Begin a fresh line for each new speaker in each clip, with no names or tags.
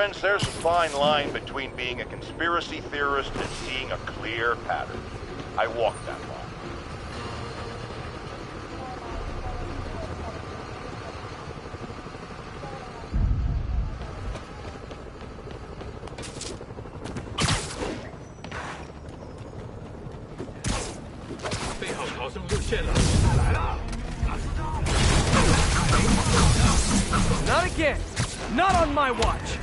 friends, there's a fine line between being a conspiracy theorist and seeing a clear pattern. I walk that line.
Not again! Not on my watch!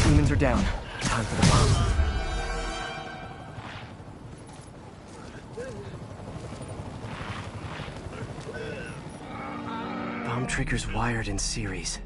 Demons are down. Time for the bomb. Bomb triggers wired in series.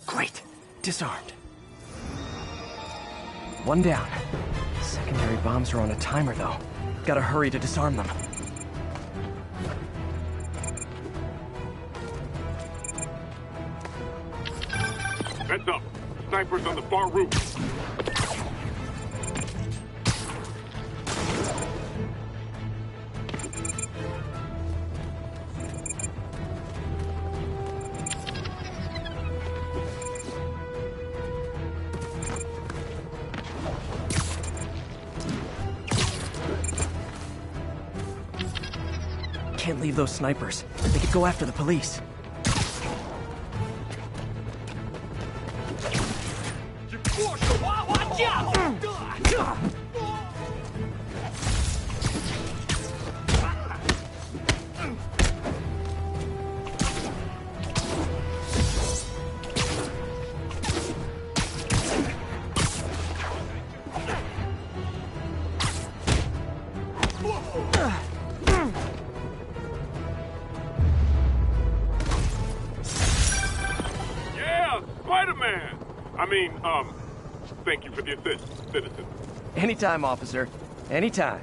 Great. Disarmed. One down. Secondary bombs are on a timer, though. Gotta hurry to disarm them.
Heads up. Snipers on the far roof.
Can't leave those snipers. They could go after the police.
Thank you for the assist, citizen.
Anytime, officer. Anytime.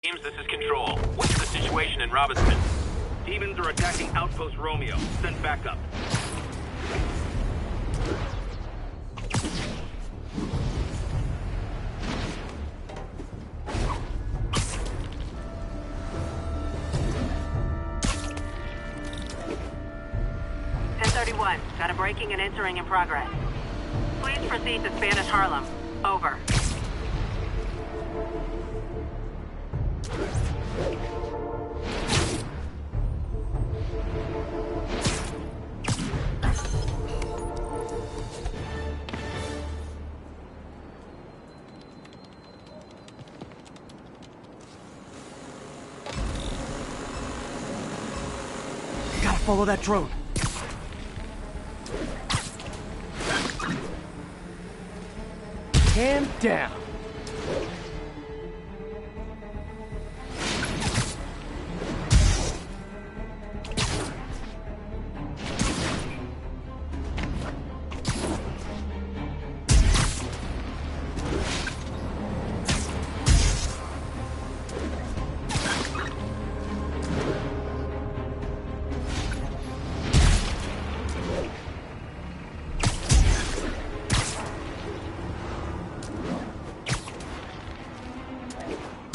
Teams, this is Control. What's the situation in Robinson? Demons are attacking Outpost Romeo. Send backup.
Got a breaking and entering in progress. Please proceed to Spanish Harlem. Over.
follow that drone. Cam down.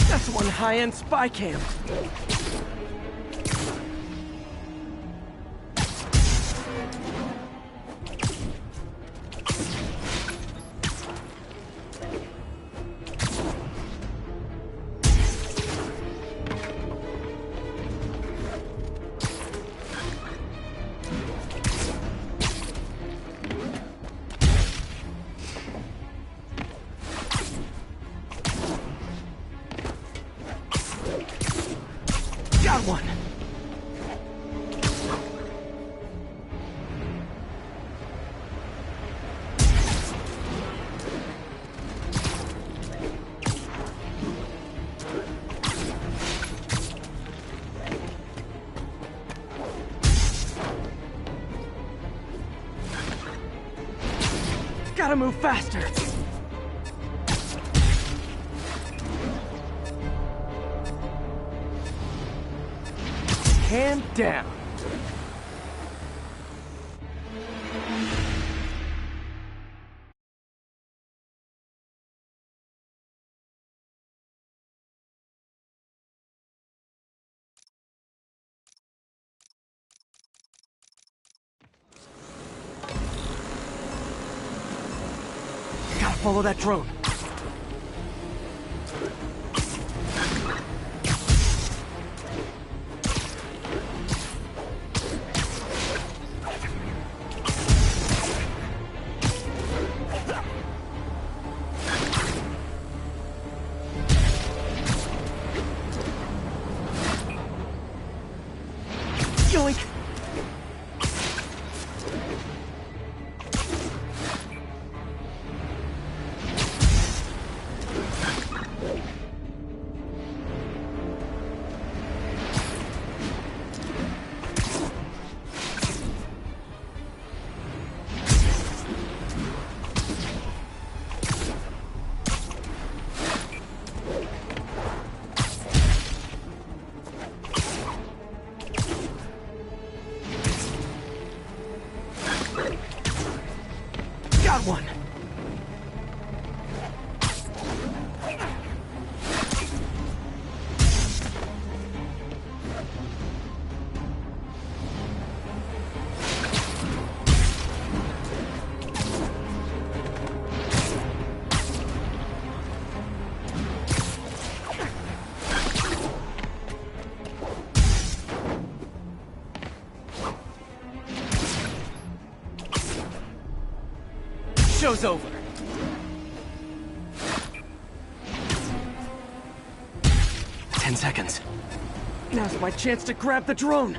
That's one high-end spy cam. Got one! Gotta move faster! Hand down. Gotta follow that drone. Yoink! Got one! Show's over. 10 seconds. Now's my chance to grab the drone.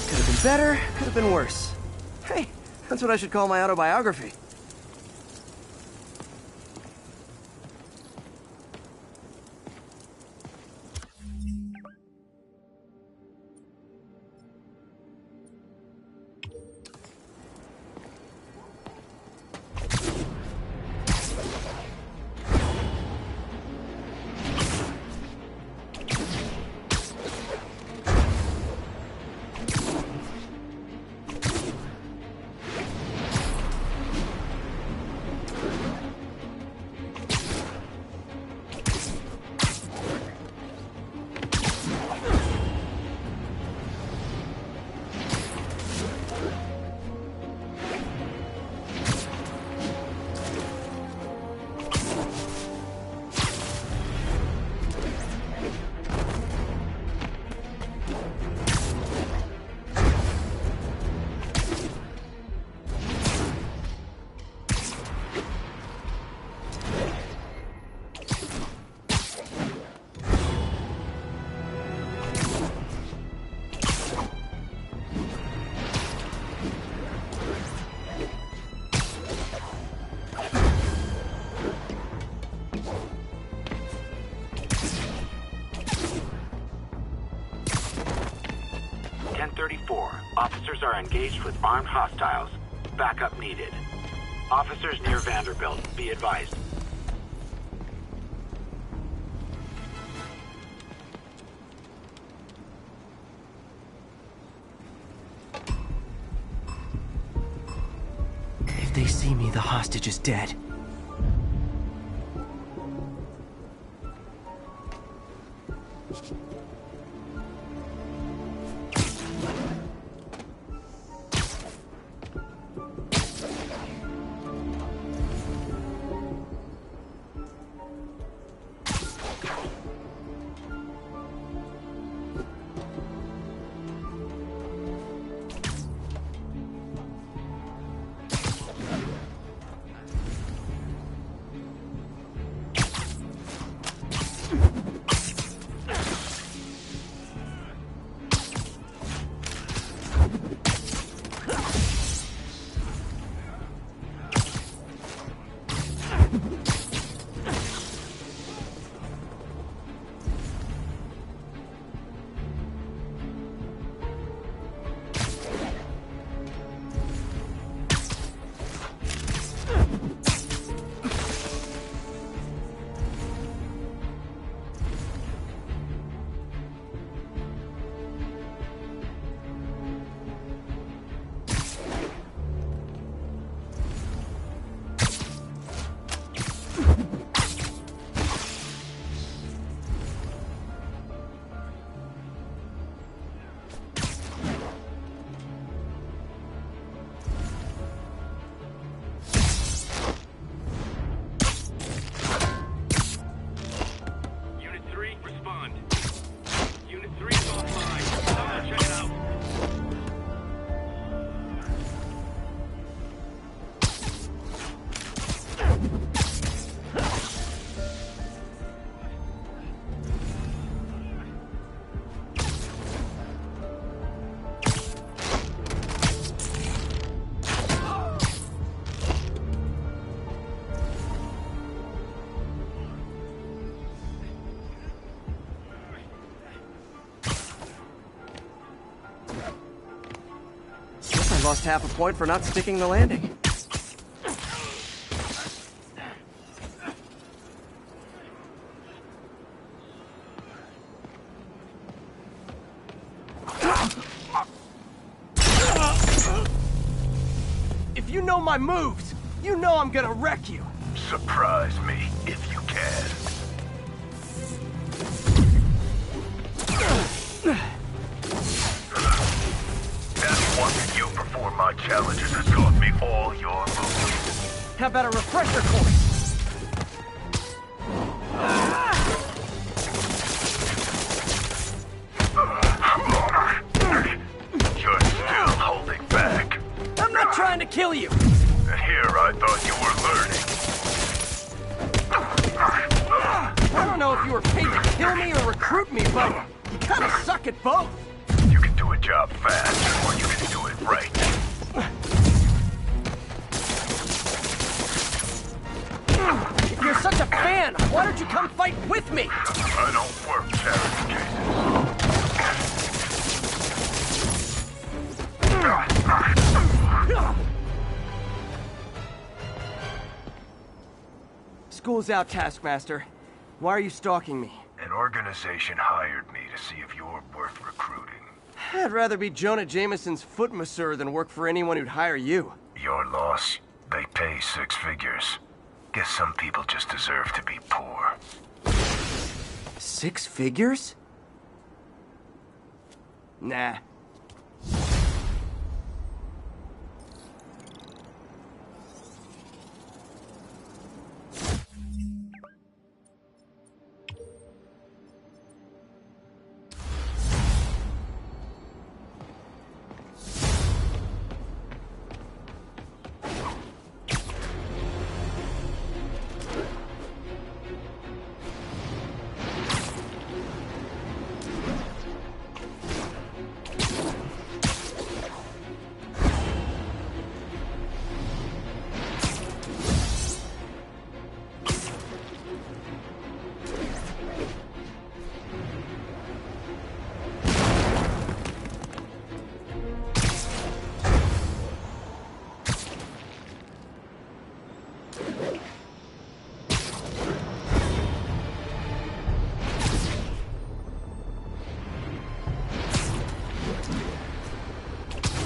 Could have been better, could have been worse. Hey, that's what I should call my autobiography.
1034. Officers are engaged with armed hostiles. Backup needed. Officers near Vanderbilt, be advised.
If they see me, the hostage is dead. Lost half a point for not sticking the landing. If you know my moves, you know I'm gonna wreck you.
Surprise me, if you can. Watching you perform my challenges has taught me all your moves.
How about a refresher course?
You're still holding back.
I'm not trying to kill you.
Here I thought you were learning.
I don't know if you were paid to kill me or recruit me, but you kind of suck at both.
You can do a job fast, or you can do it right.
If you're such a fan, why don't you come fight with me?
I don't work charity cases.
School's out, Taskmaster. Why are you stalking me?
An organization hired me to see if you're worth recruiting.
I'd rather be Jonah Jameson's foot masseur than work for anyone who'd hire you.
Your loss? They pay 6 figures. Guess some people just deserve to be poor.
6 figures? Nah.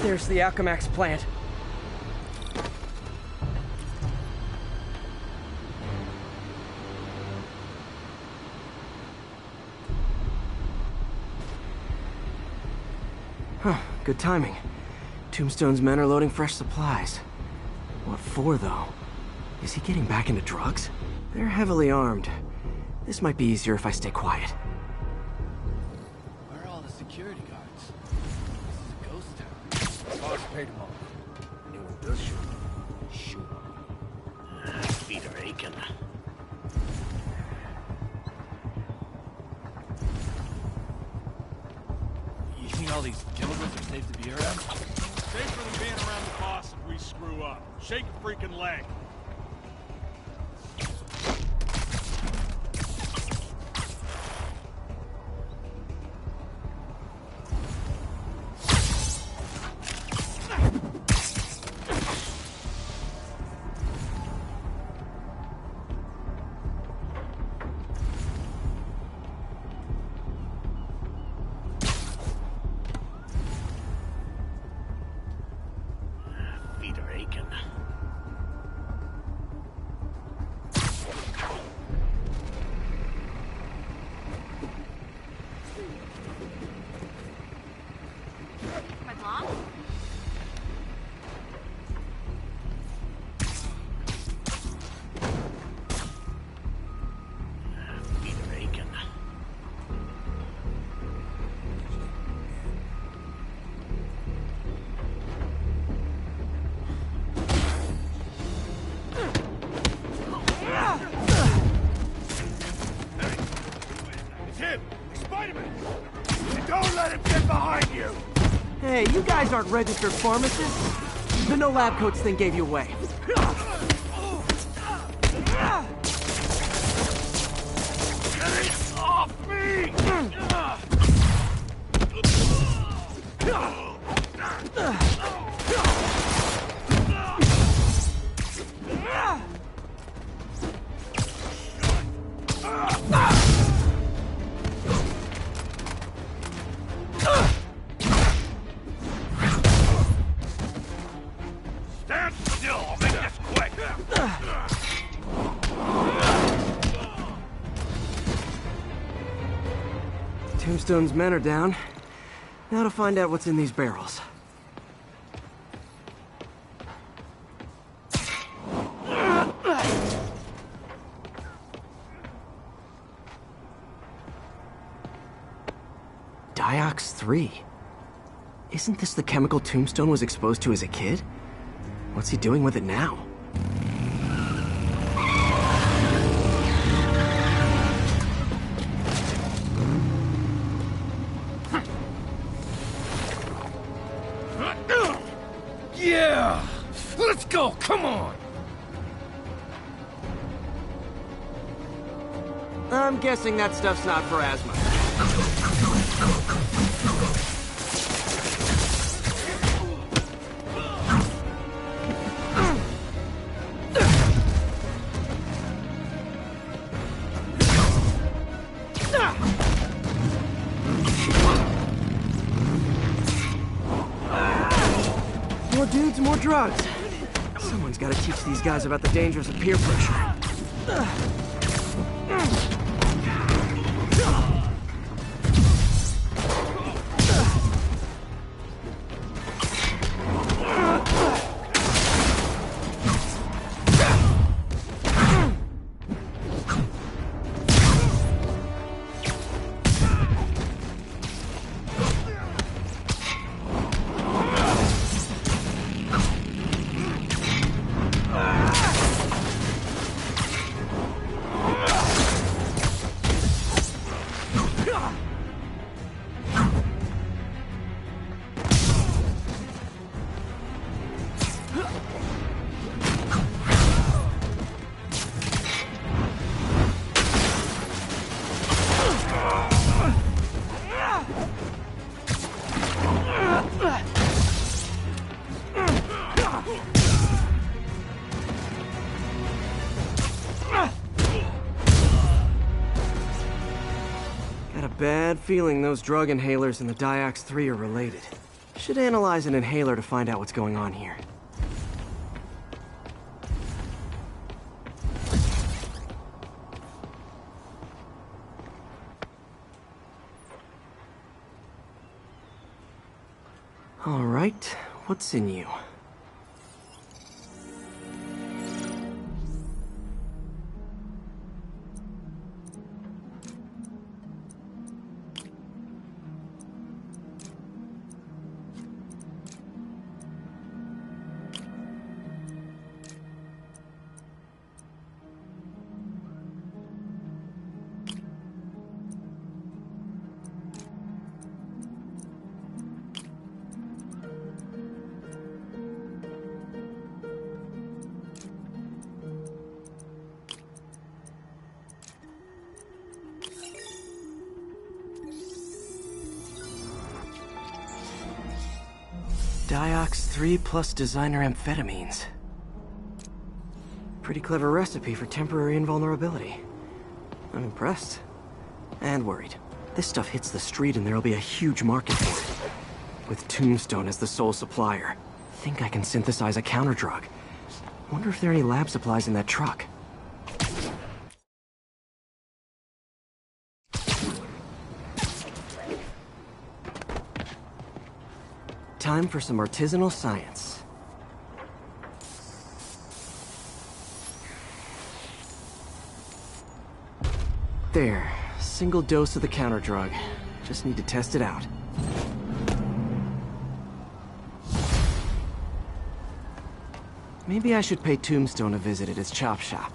There's the Alchemax plant. Huh, good timing. Tombstone's men are loading fresh supplies. What for, though? Is he getting back into drugs? They're heavily armed. This might be easier if I stay quiet.
Where are all the security guards? This is a ghost town. Boss paid them all. Anyone does shoot.
Feet are aching.
You think all these chemicals are safe to be around?
Safer than being around the boss if we screw up. Shake a freaking leg.
Feet are aching.
Quite long?
Feet are aching.
It's him! Spider-Man! Don't let him get behind you!
Hey, you guys aren't registered pharmacists. The no lab coats thing gave you away.
Get off me! Stand still! I'll make this quick!
Tombstone's men are down. Now to find out what's in these barrels. Diox 3. Isn't this the chemical Tombstone was exposed to as a kid? What's he doing with it now?
Yeah! Let's go! Come on!
I'm guessing that stuff's not for asthma. More dudes, more drugs. Someone's got to teach these guys about the dangers of peer pressure. Got a bad feeling those drug inhalers and the Diox 3 are related. Should analyze an inhaler to find out what's going on here. All right, what's in you? Diox 3 plus designer amphetamines. Pretty clever recipe for temporary invulnerability. I'm impressed. And worried. This stuff hits the street and there'll be a huge market for it. With Tombstone as the sole supplier, think I can synthesize a counter-drug. Wonder if there are any lab supplies in that truck. Time for some artisanal science. There, single dose of the counter drug. Just need to test it out. Maybe I should pay Tombstone a visit at his chop shop.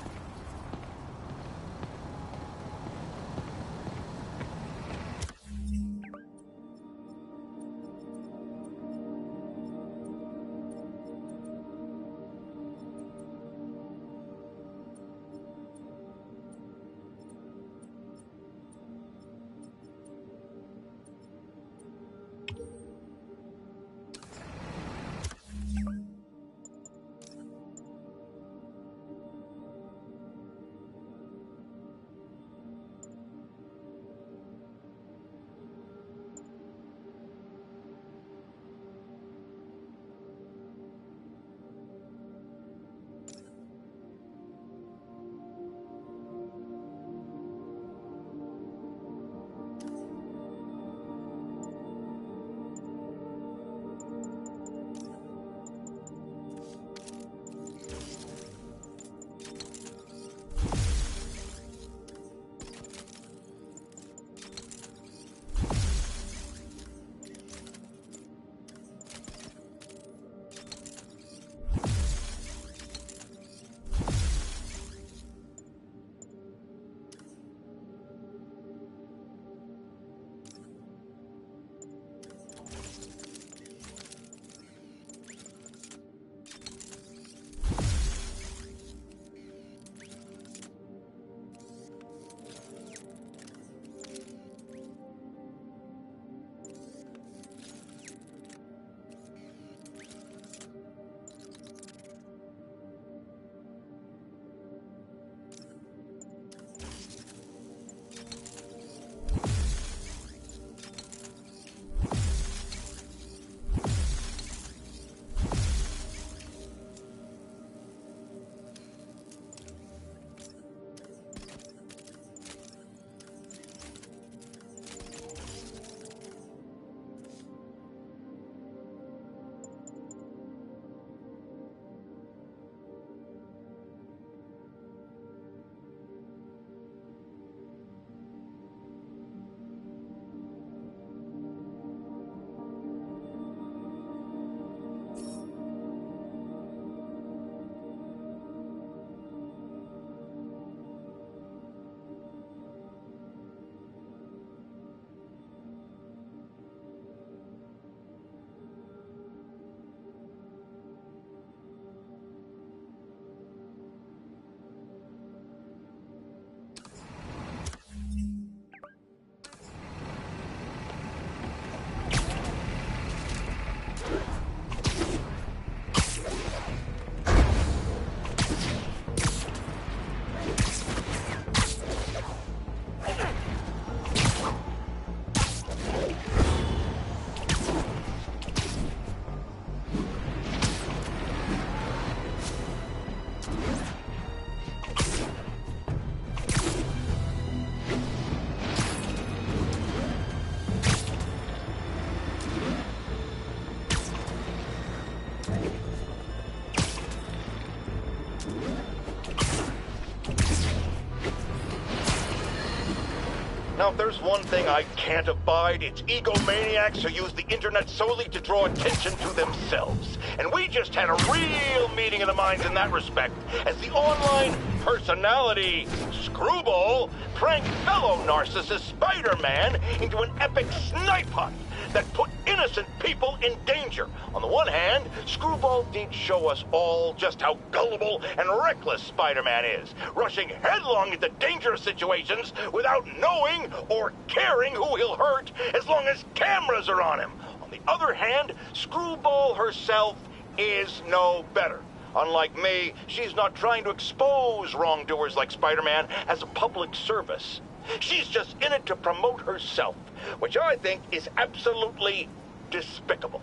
Now, if there's one thing I can't abide, it's egomaniacs who use the internet solely to draw attention to themselves. And we just had a real meeting of the minds in that respect, as the online personality Screwball pranked fellow narcissist Spider-Man into an epic snipe hunt that put innocent people in danger. On the one hand, Screwball did show us all just how gullible and reckless Spider-Man is, rushing headlong into dangerous situations without knowing or caring who he'll hurt as long as cameras are on him. On the other hand, Screwball herself is no better. Unlike me, she's not trying to expose wrongdoers like Spider-Man as a public service. She's just in it to promote herself, which I think is absolutely despicable.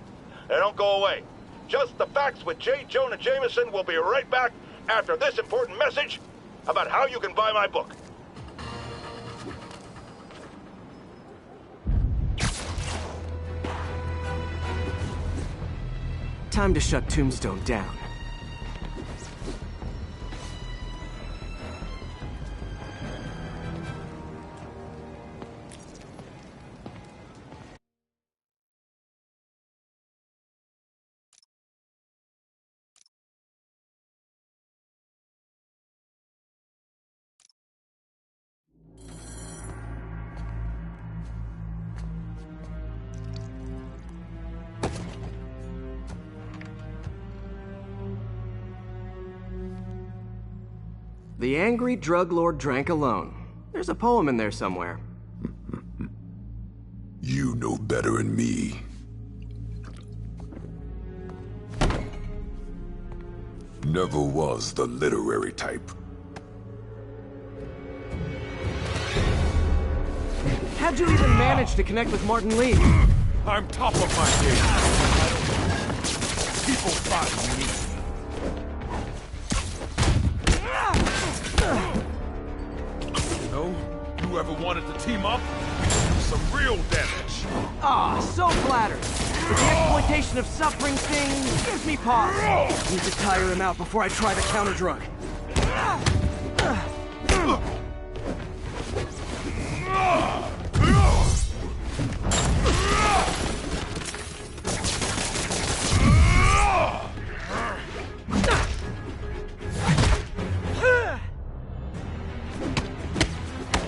Now don't go away. Just the Facts with J. Jonah Jameson will be right back after this important message about how you can buy my book.
Time to shut Tombstone down. The angry drug lord drank alone. There's a poem in there somewhere.
You know better than me. Never was the literary type.
How'd you even manage to connect with Martin Lee?
I'm top of my game. People find me. You know, you ever wanted to team up? We can do some real damage.
Ah, so flattered. But the exploitation of suffering thing gives me pause. Need to tire him out before I try the counter drug.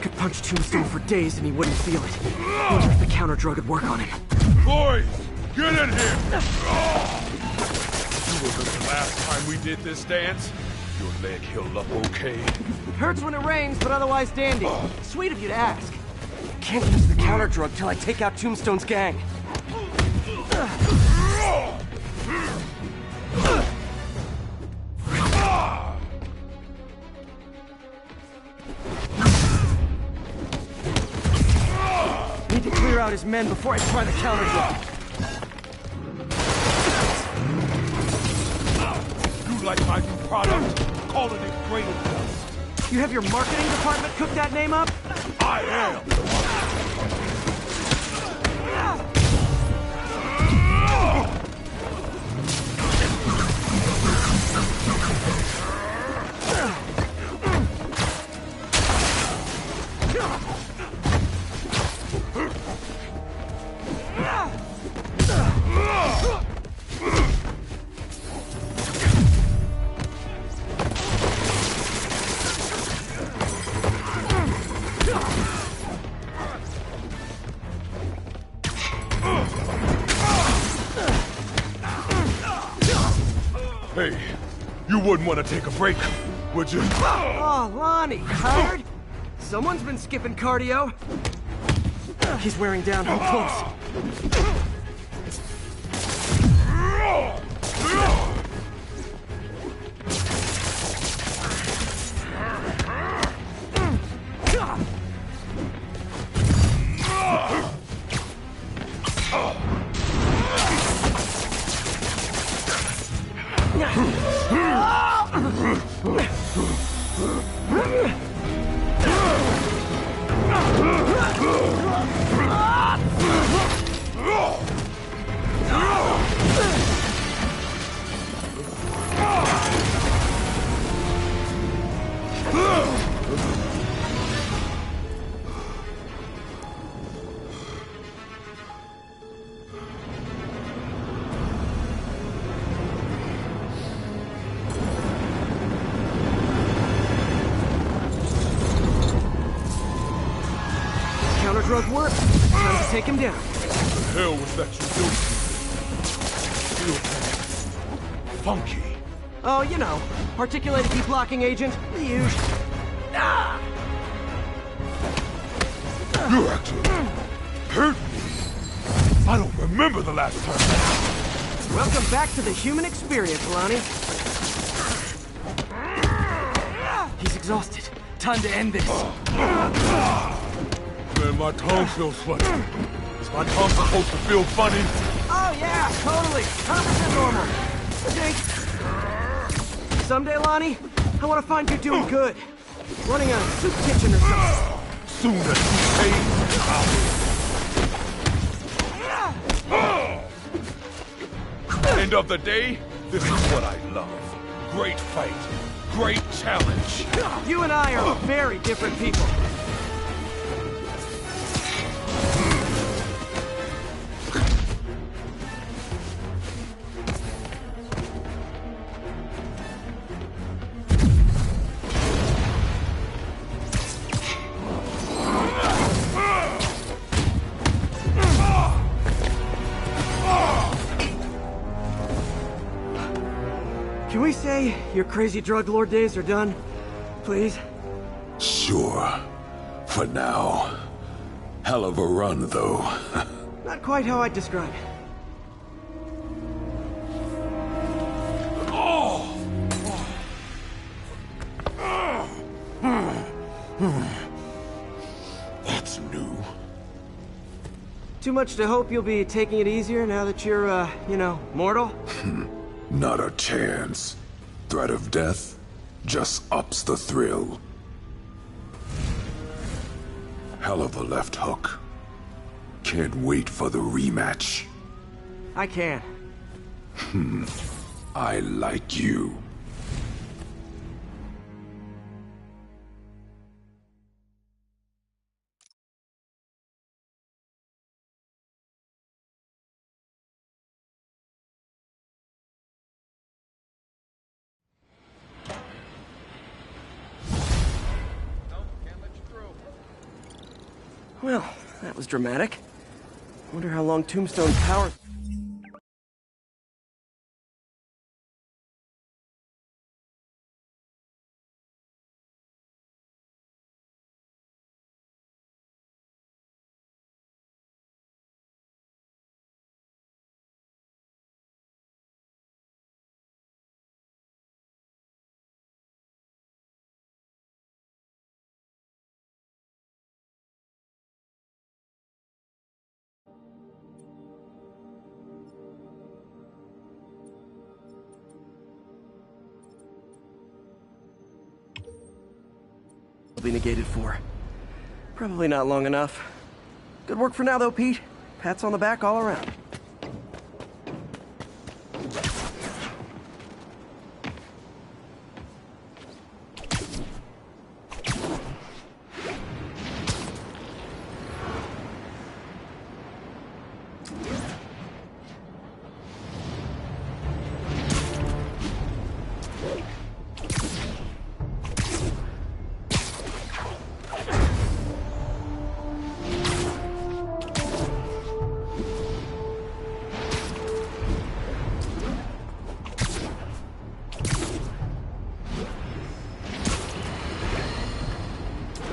Could punch Tombstone for days and he wouldn't feel it. Wonder if the counter drug would work on him.
Boys, get in here! You remember the last time we did this dance? Your leg healed up okay?
Hurts when it rains, but otherwise dandy. Sweet of you to ask. Can't use the counter drug till I take out Tombstone's gang. Need to clear out his men before I try the counter drug.
You like my new product? Calling it Great Dust.
You have your marketing department cook that name up?
I am the Hey, you wouldn't want to take a break, would you?
Oh, Lonnie, tired? Someone's been skipping cardio. He's wearing down. Hold close. take him down.
The hell was that you doing? Steel tanks. Funky.
Oh, you know, articulated deblocking agent, the usual.
You actually hurt me. I don't remember the last time.
Welcome back to the human experience, Lonnie. He's exhausted. Time to end this.
Man, my tongue feels funny. Is my tongue supposed to feel funny?
Oh yeah, totally. 100% normal. I think. Someday, Lonnie, I want to find you doing good. Running a soup kitchen or something.
Soon as you pay, End of the day, this is what I love. Great fight. Great challenge.
You and I are very different people. Can we say your crazy drug lord days are done? Please?
Sure. For now. Hell of a run, though.
Not quite how I'd describe it.
That's new.
Too much to hope you'll be taking it easier now that you're, you know, mortal?
Not a chance. Threat of death just ups the thrill. Hell of a left hook. Can't wait for the rematch.
I can.
I like you.
Well, that was dramatic. Wonder how long Tombstone's power... be negated for. Probably not long enough. Good work for now, though, Pete. Pats on the back all around.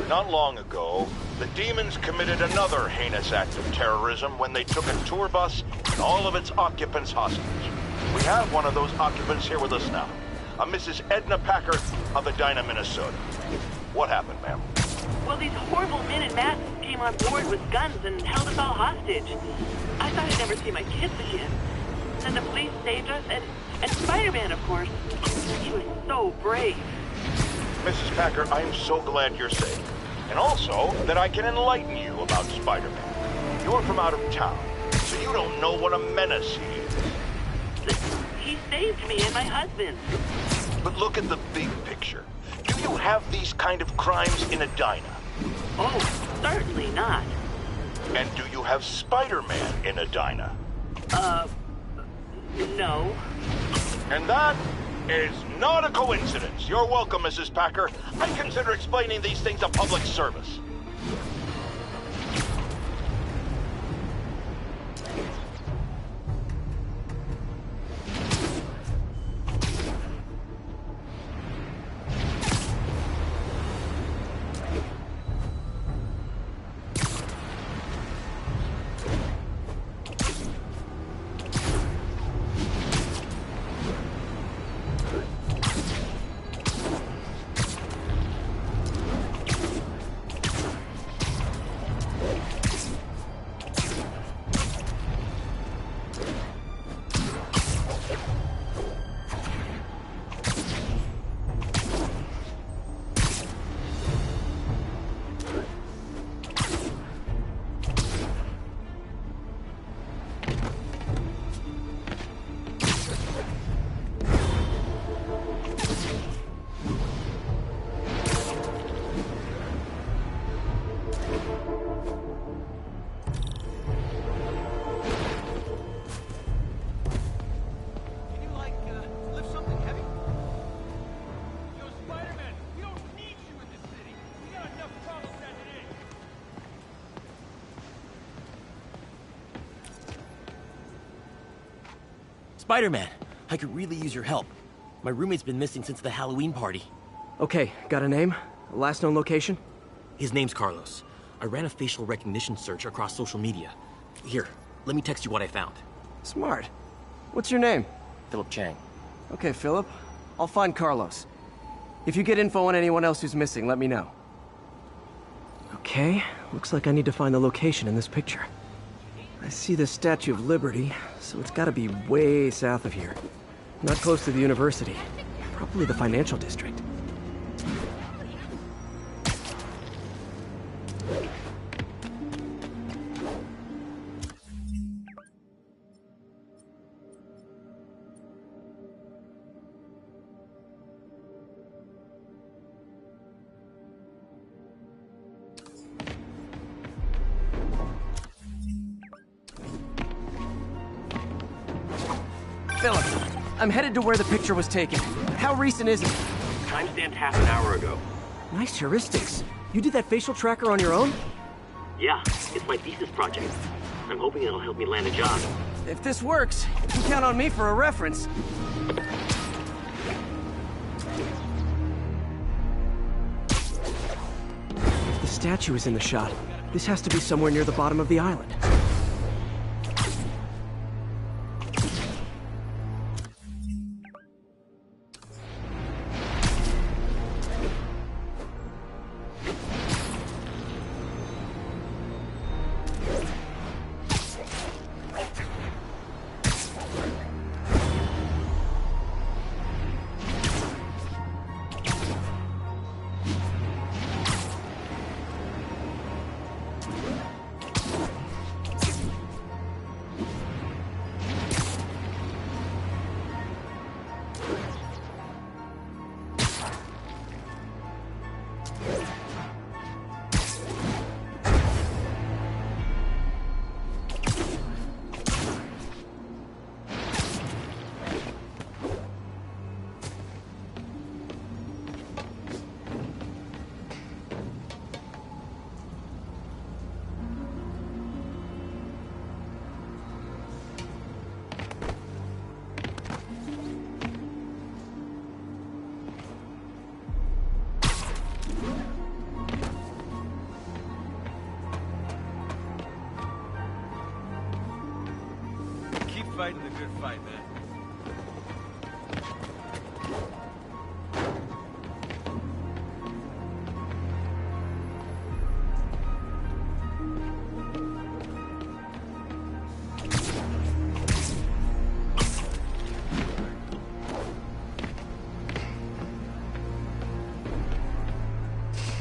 Not long ago, the demons committed another heinous act of terrorism when they took a tour bus and all of its occupants hostage. We have one of those occupants here with us now, a Mrs. Edna Packer of Edina, Minnesota. What happened, ma'am?
Well, these horrible men in masks came on board with guns and held us all hostage. I thought I'd never see my kids again. Then the police saved us, and Spider-Man, of course. He was so brave.
Mrs. Packer, I am so glad you're safe. And also, that I can enlighten you about Spider-Man. You're from out of town, so you don't know what a menace he is.
He saved me and my husband.
But look at the big picture. Do you have these kind of crimes in Edina?
Oh, certainly not.
And do you have Spider-Man in Edina?
No.
And that is not a coincidence. You're welcome, Mrs. Packer. I consider explaining these things a public service.
Spider-Man, I could really use your help. My roommate's been missing since the Halloween party.
Okay, got a name? Last known location?
His name's Carlos. I ran a facial recognition search across social media. Here, let me text you what I found.
Smart. What's your name?
Philip Chang.
Okay, Philip. I'll find Carlos. If you get info on anyone else who's missing, let me know. Okay, looks like I need to find the location in this picture. I see the Statue of Liberty, so it's gotta be way south of here. Not close to the university. Probably the financial district. Philip, I'm headed to where the picture was taken. How recent is it?
Timestamped half an hour ago.
Nice heuristics. You did that facial tracker on your own?
Yeah, it's my thesis project. I'm hoping it'll help me land a job.
If this works, you can count on me for a reference. If the statue is in the shot, this has to be somewhere near the bottom of the island.
Fighting the good fight, man.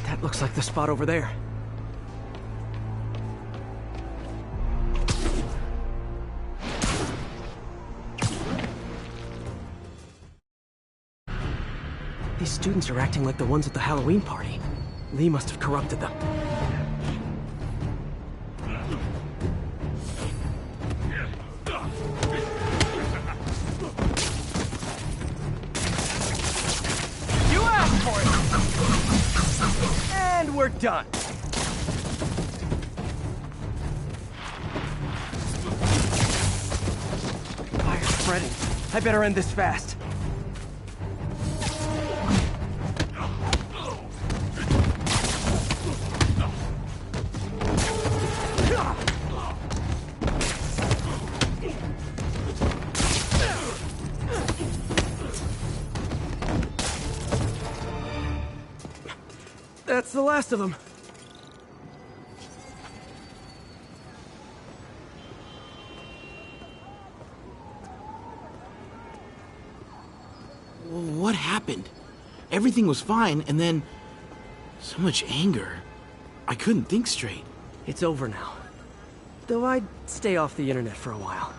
That looks like the spot over there. These students are acting like the ones at the Halloween party. Lee must have corrupted them. You asked for it! And we're done. Fire's spreading. I better end this fast. That's the last of them.
What happened? Everything was fine, and then... so much anger. I couldn't think straight.
It's over now. Though I'd stay off the internet for a while.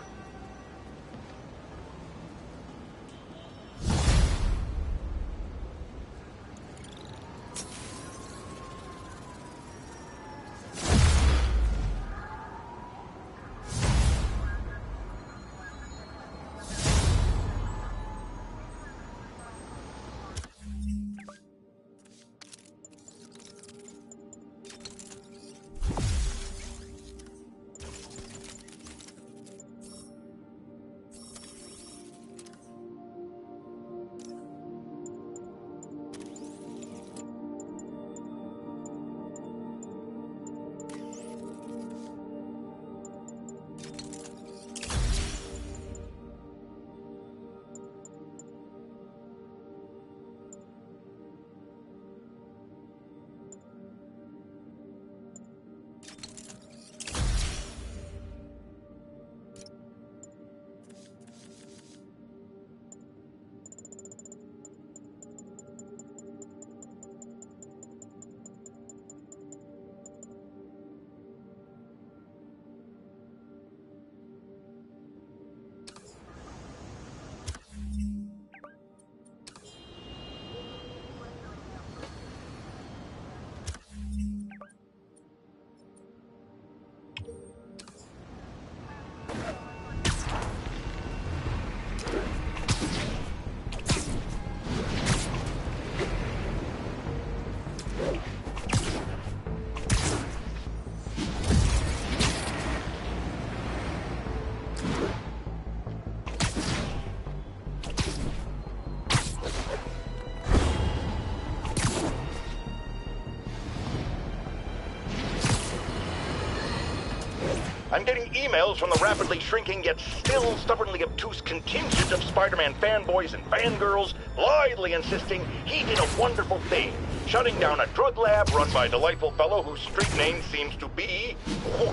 I'm getting emails from the rapidly shrinking yet still stubbornly obtuse contingent of Spider-Man fanboys and fangirls blithely insisting he did a wonderful thing, shutting down a drug lab run by a delightful fellow whose street name seems to be,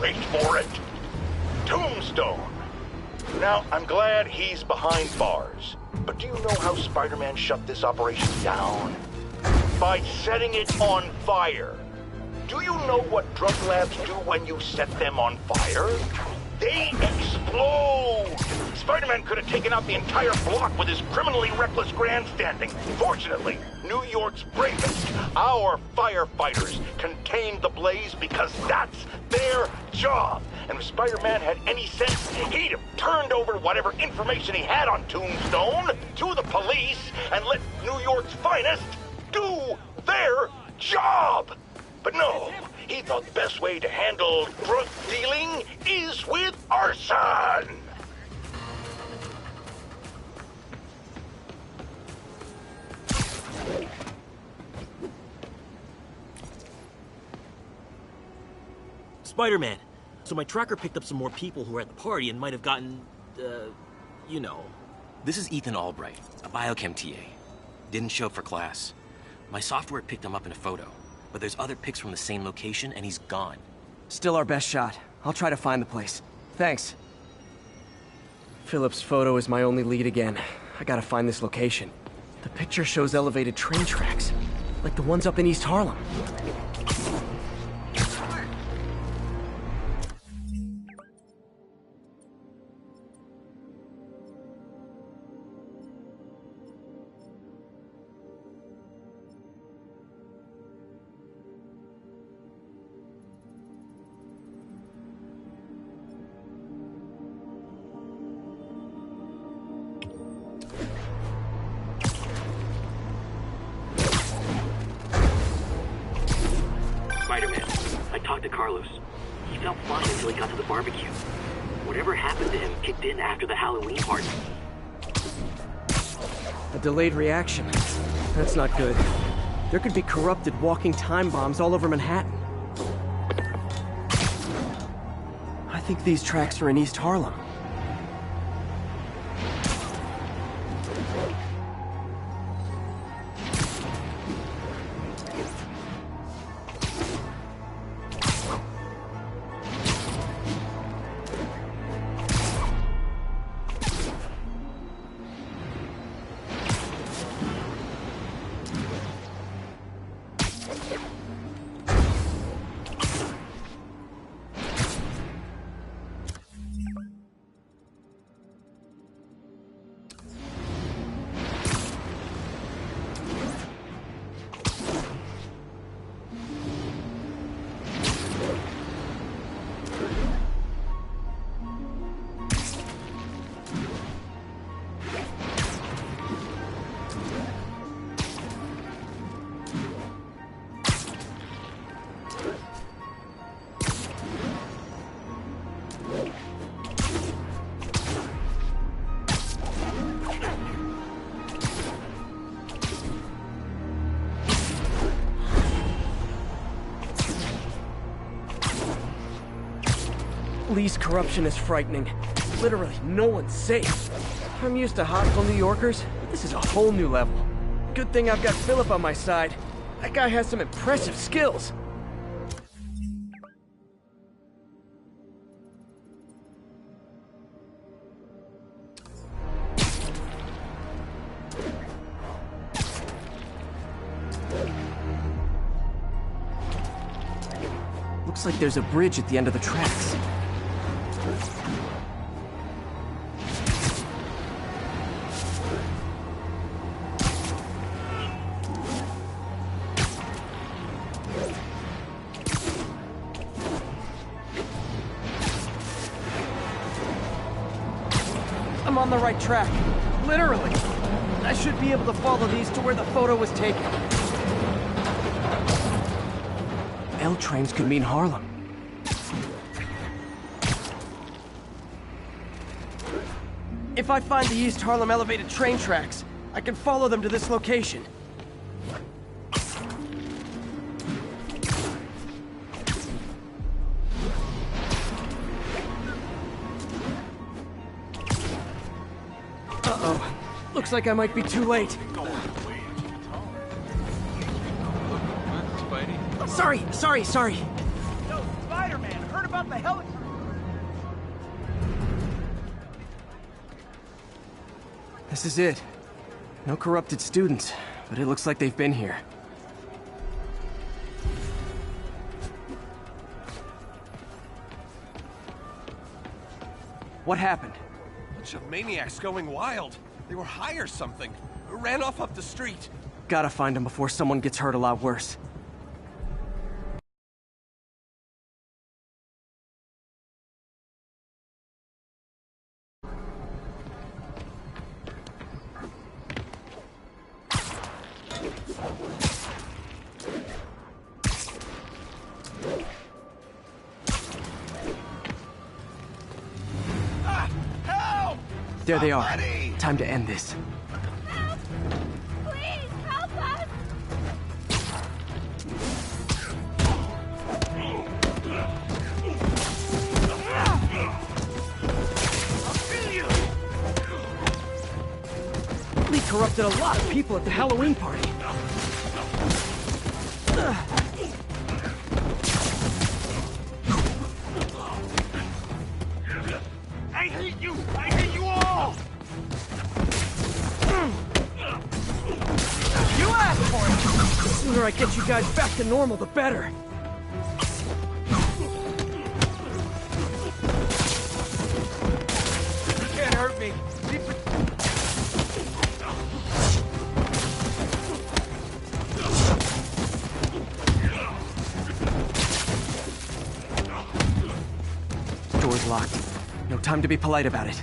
wait for it, Tombstone. Now, I'm glad he's behind bars, but do you know how Spider-Man shut this operation down? By setting it on fire. Do you know what drug labs do when you set them on fire? They explode! Spider-Man could have taken out the entire block with his criminally reckless grandstanding. Fortunately, New York's bravest, our firefighters, contained the blaze because that's their job. And if Spider-Man had any sense, he'd have turned over whatever information he had on Tombstone to the police and let New York's finest do their job. But no, he thought the best way to handle drug dealing is with arson.
Spider-Man. So my tracker picked up some more people who were at the party and might have gotten, you know.
This is Ethan Albright, a biochem TA. Didn't show up for class. My software picked him up in a photo, but there's other pics from the same location and he's gone.
Still our best shot. I'll try to find the place. Thanks. Philip's photo is my only lead again. I gotta find this location. The picture shows elevated train tracks, like the ones up in East Harlem.
Spider-Man, I talked to Carlos. He felt fine until he got to the barbecue. Whatever happened to him kicked in after the Halloween party.
A delayed reaction. That's not good. There could be corrupted walking time bombs all over Manhattan. I think these tracks are in East Harlem. Police corruption is frightening. Literally, no one's safe. I'm used to hostile New Yorkers, but this is a whole new level. Good thing I've got Philip on my side. That guy has some impressive skills. Looks like there's a bridge at the end of the tracks. I'm on the right track. Literally. I should be able to follow these to where the photo was taken. L trains could mean Harlem. If I find the East Harlem elevated train tracks, I can follow them to this location. Uh-oh. Looks like I might be too late. Sorry.
Yo, Spider-Man, heard about the helicopter.
This is it. No corrupted students, but it looks like they've been here. What happened?
Bunch of maniacs going wild. They were high or something. Ran off up the street.
Gotta find them before someone gets hurt a lot worse. There they are. Time to end this.
Help! Please, help us!
Lee corrupted a lot of people at the Halloween party.
I hate you! I hate you all! You asked for it!
The sooner I get you guys back to normal, the better.
You can't hurt me.
Door's locked. No time to be polite about it.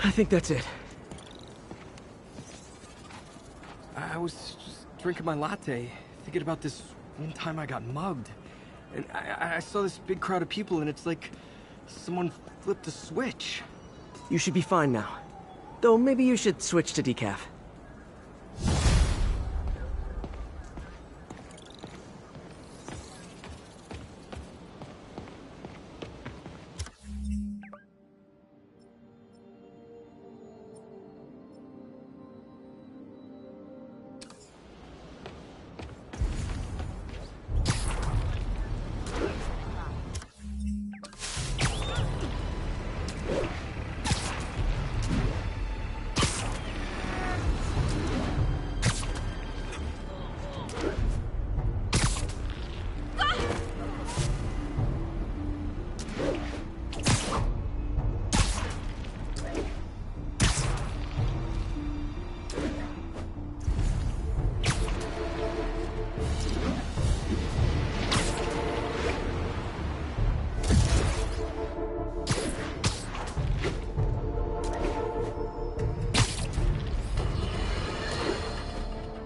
I think that's it.
I was just drinking my latte, thinking about this one time I got mugged. And I saw this big crowd of people, and it's like someone flipped a switch.
You should be fine now. Though maybe you should switch to decaf.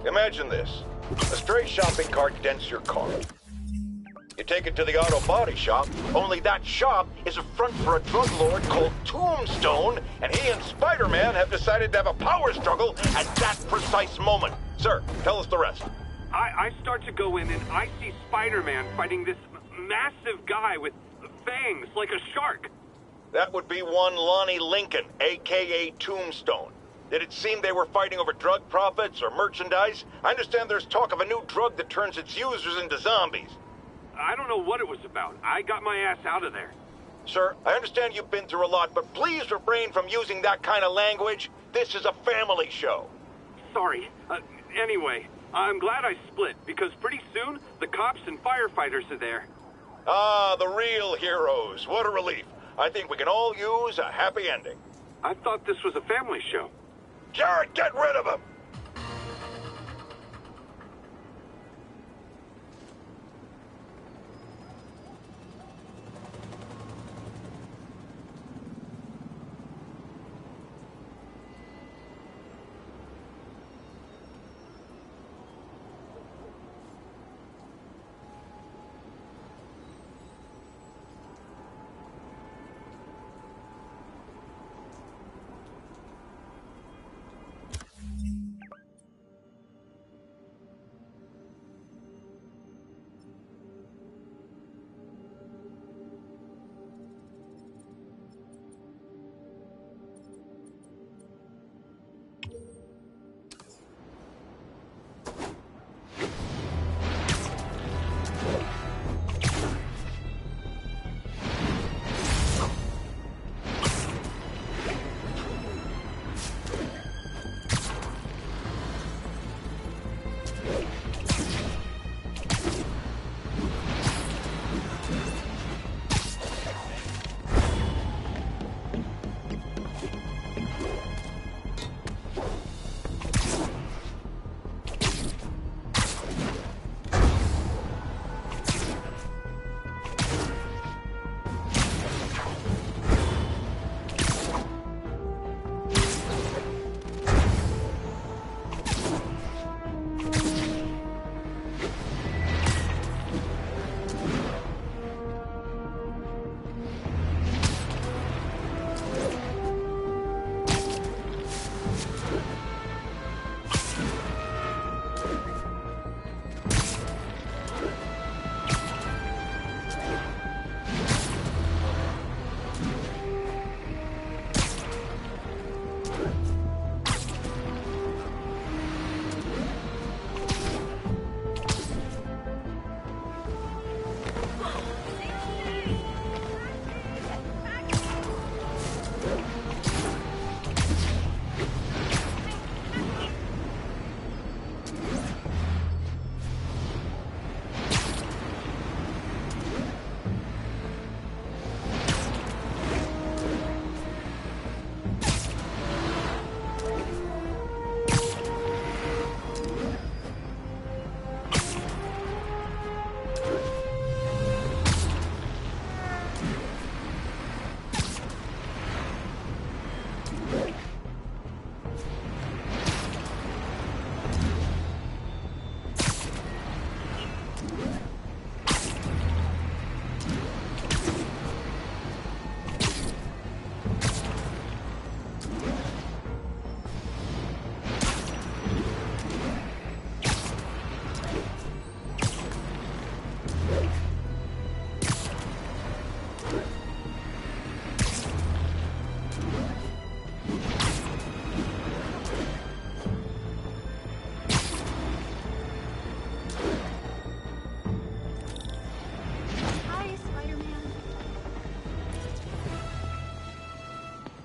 Imagine this. A stray shopping cart dents your car. You take it to the auto body shop, only that shop is a front for a drug lord called Tombstone, and he and Spider-Man have decided to have a power struggle at that precise moment. Sir, tell us the rest.
I start to go in and I see Spider-Man fighting this massive guy with fangs like a shark.
That would be one Lonnie Lincoln, a.k.a. Tombstone. Did it seem they were fighting over drug profits or merchandise? I understand there's talk of a new drug that turns its users into zombies.
I don't know what it was about. I got my ass out of there.
Sir, I understand you've been through a lot, but please refrain from using that kind of language. This is a family show.
Sorry. Anyway, I'm glad I split, because pretty soon, the cops and firefighters are there.
Ah, the real heroes. What a relief. I think we can all use a happy ending.
I thought this was a family show.
Jarrett, get rid of him!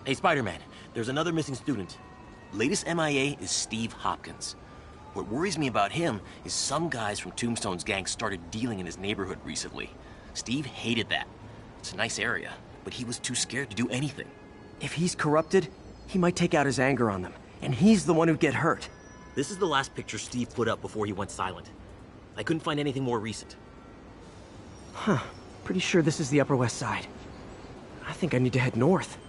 Hey, Spider-Man, there's another missing student. Latest MIA is Steve Hopkins. What worries me about him is some guys from Tombstone's gang started dealing in his neighborhood recently. Steve hated that. It's a nice area, but he was too scared to do anything.
If he's corrupted, he might take out his anger on them, and he's the one who'd get hurt.
This is the last picture Steve put up before he went silent. I couldn't find anything more recent.
Huh. Pretty sure this is the Upper West Side. I think I need to head north.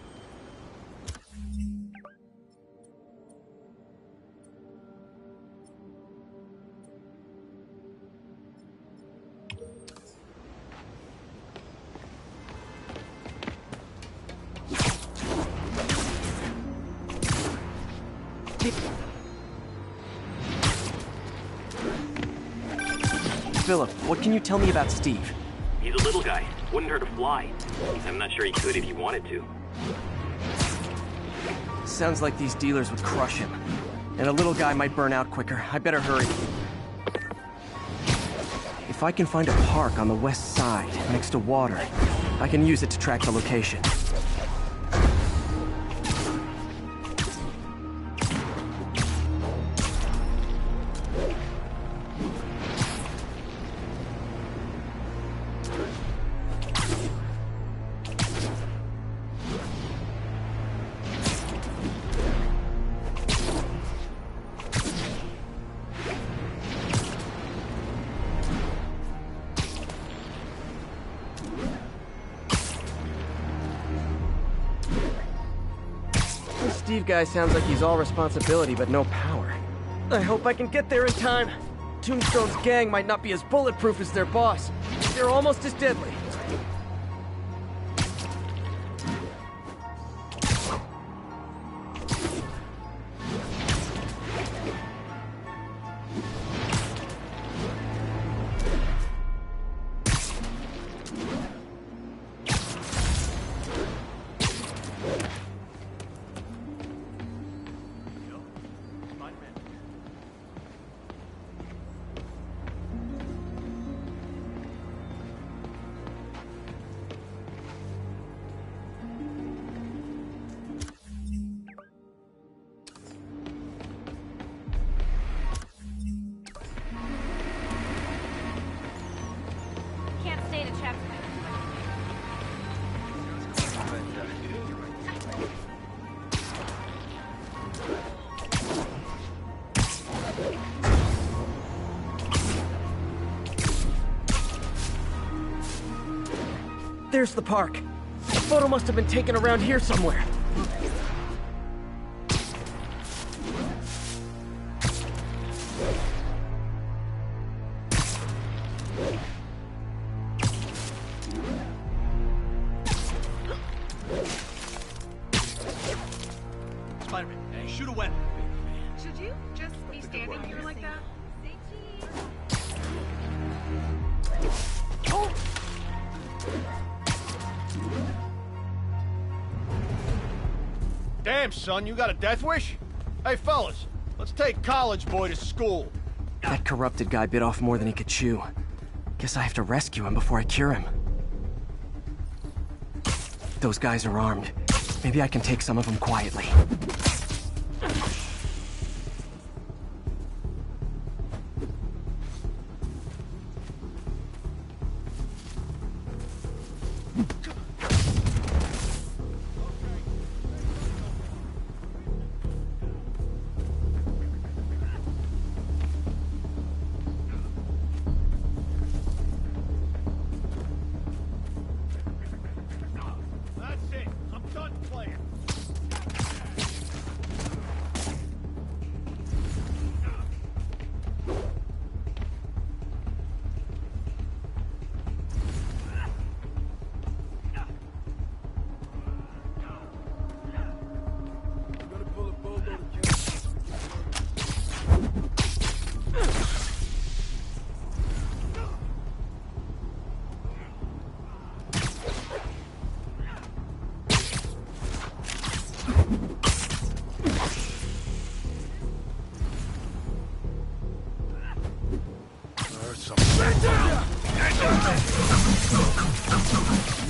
Philip, what can you tell me about Steve?
He's a little guy. Wouldn't hurt to fly. I'm not sure he could if he wanted to.
Sounds like these dealers would crush him. And a little guy might burn out quicker. I better hurry. If I can find a park on the west side, next to water, I can use it to track the location. Steve guy sounds like he's all responsibility but no power. I hope I can get there in time. Tombstone's gang might not be as bulletproof as their boss. They're almost as deadly. There's the park. The photo must have been taken around here somewhere.
Spider-Man, hey, shoot a weapon.
Should you just be standing here like that?
Damn, son, you got a death wish? Hey, fellas, let's take College Boy to school.
That corrupted guy bit off more than he could chew. Guess I have to rescue him before I cure him. Those guys are armed. Maybe I can take some of them quietly.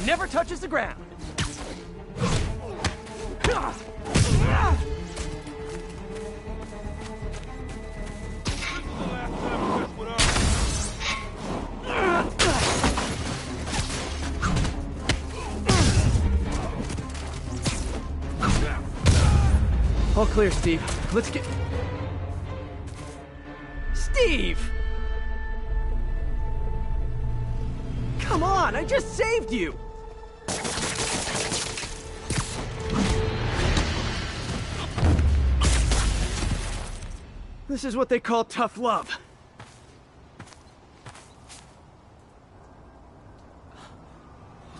Never touches the ground. All clear, Steve. Let's get... Steve! Come on, I just saved you! This is what they call tough love.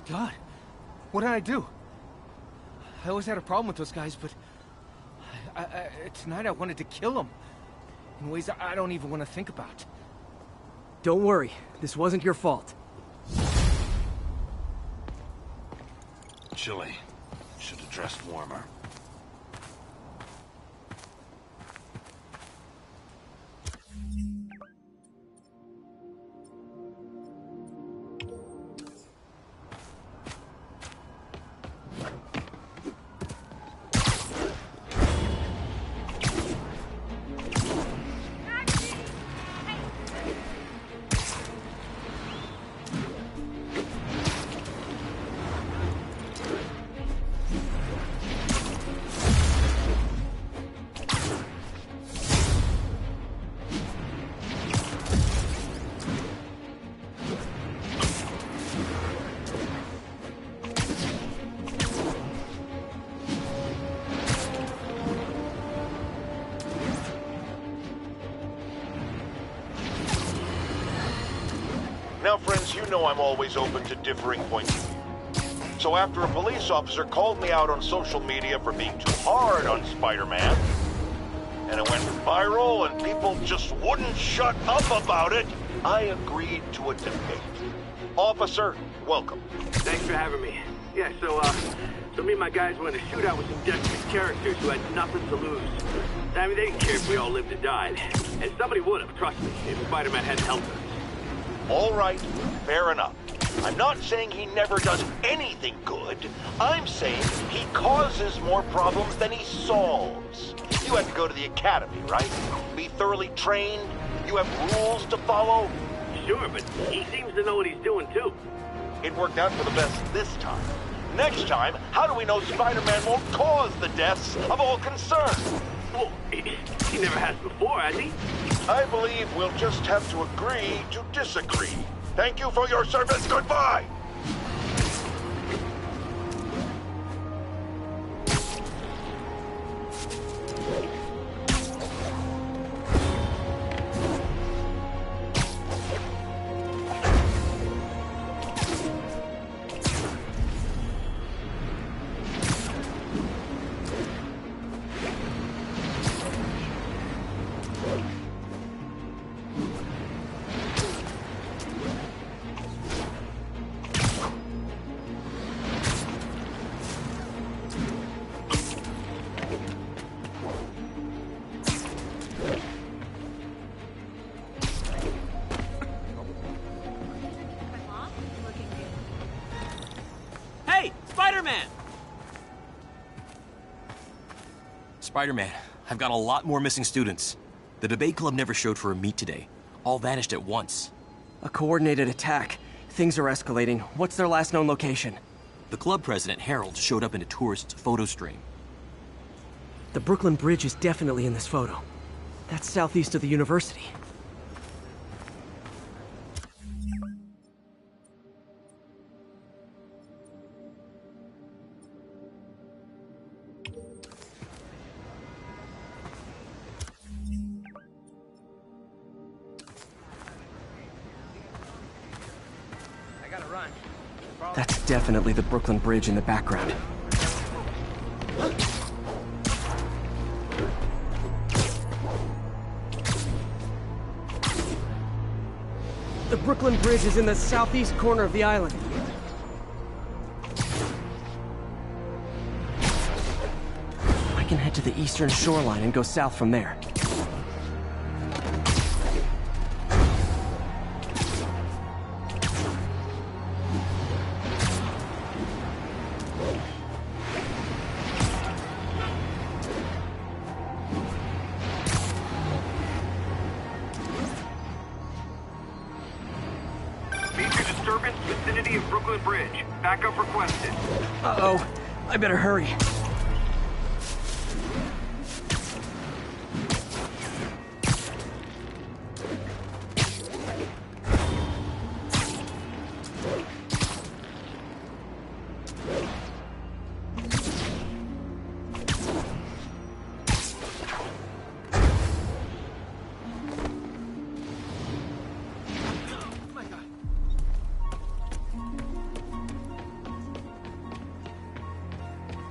God, what did I do? I always had a problem with those guys, but... tonight I wanted to kill them. In ways I don't even want to think about.
Don't worry, this wasn't your fault.
Chilly. Should have dressed warmer.
Now, friends, you know I'm always open to differing points of view. So after a police officer called me out on social media for being too hard on Spider-Man, and it went viral and people just wouldn't shut up about it, I agreed to a debate. Officer, welcome.
Thanks for having me. Yeah, so me and my guys went in a shootout with some desperate characters who had nothing to lose. I mean, they didn't care if we all lived or died. And somebody would have, trust me, if Spider-Man hadn't helped us.
All right, fair enough. I'm not saying he never does anything good. I'm saying he causes more problems than he solves. You had to go to the academy, right? Be thoroughly trained? You have rules to follow?
Sure, but he seems to know what he's doing, too.
It worked out for the best this time. Next time, how do we know Spider-Man won't cause the deaths of all concerned?
Well, he never has before, has he?
I believe we'll just have to agree to disagree. Thank you for your service. Goodbye!
Spider-Man, I've got a lot more missing students. The debate club never showed for a meet today. All vanished at once.
A coordinated attack. Things are escalating. What's their last known location?
The club president, Harold, showed up in a tourist's photo stream.
The Brooklyn Bridge is definitely in this photo. That's southeast of the university. That's definitely the Brooklyn Bridge in the background. The Brooklyn Bridge is in the southeast corner of the island. I can head to the eastern shoreline and go south from there.
Vicinity of Brooklyn Bridge. Backup requested.
Uh-oh. I better hurry.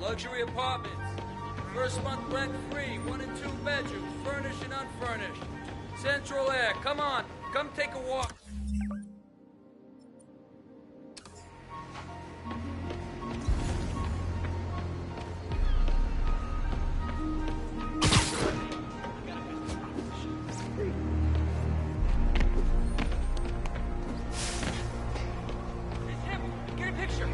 Luxury apartments. First month rent free. 1 and 2 bedrooms. Furnished and unfurnished. Central air. Come on. Come take a walk. It's him. Get a picture.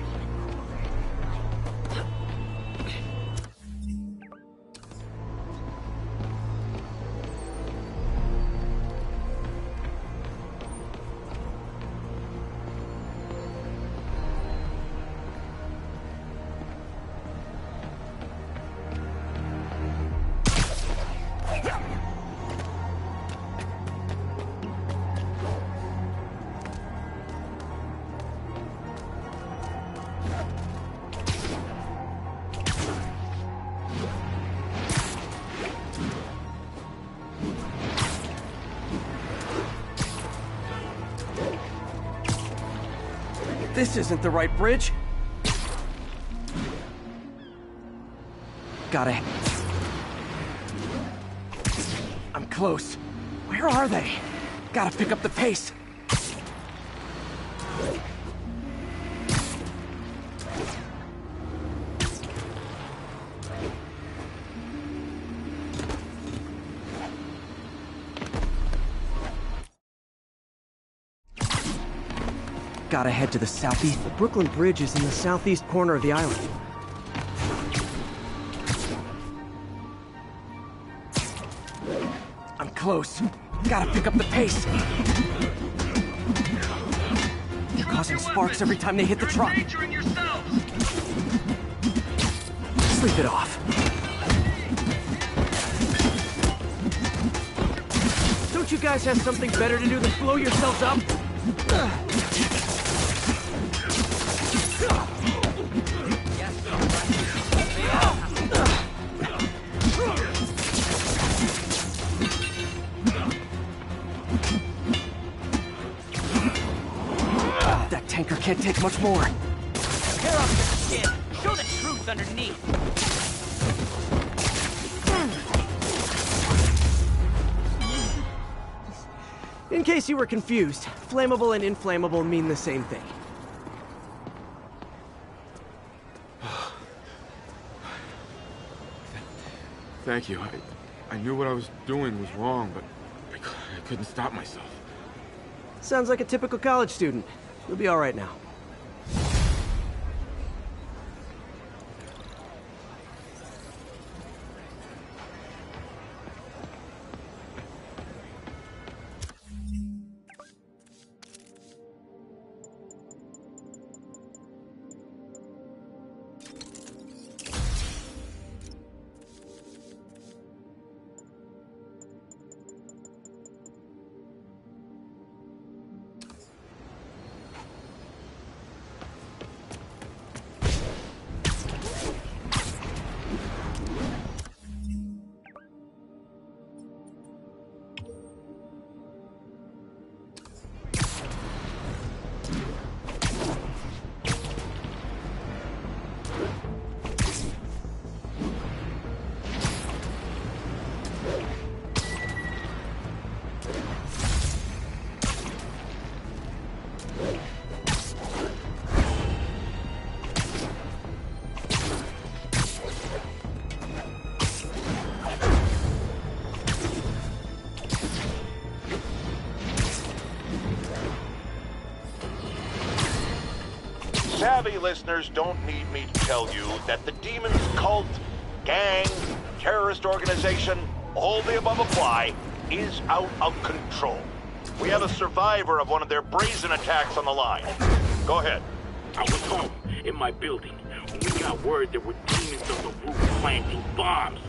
This isn't the right bridge. Gotta... I'm close. Where are they? Gotta pick up the pace. Gotta head to the southeast. The Brooklyn Bridge is in the southeast corner of the island. I'm close. Gotta pick up the pace. They're causing sparks every time they hit the truck. Sleep it off. Don't you guys have something better to do than blow yourselves up? That tanker can't take much more.
Tear off your skin. Show the truth underneath.
In case you were confused, flammable and inflammable mean the same thing.
Thank you. I knew what I was doing was wrong, but I couldn't stop myself.
Sounds like a typical college student. You'll be all right now.
Savvy listeners don't need me to tell you that the Demon's cult, gang, terrorist organization, all the above apply, is out of control. We have a survivor of one of their brazen attacks on the line. Go ahead.
I was home, in my building, when we got word there were demons on the roof planting bombs.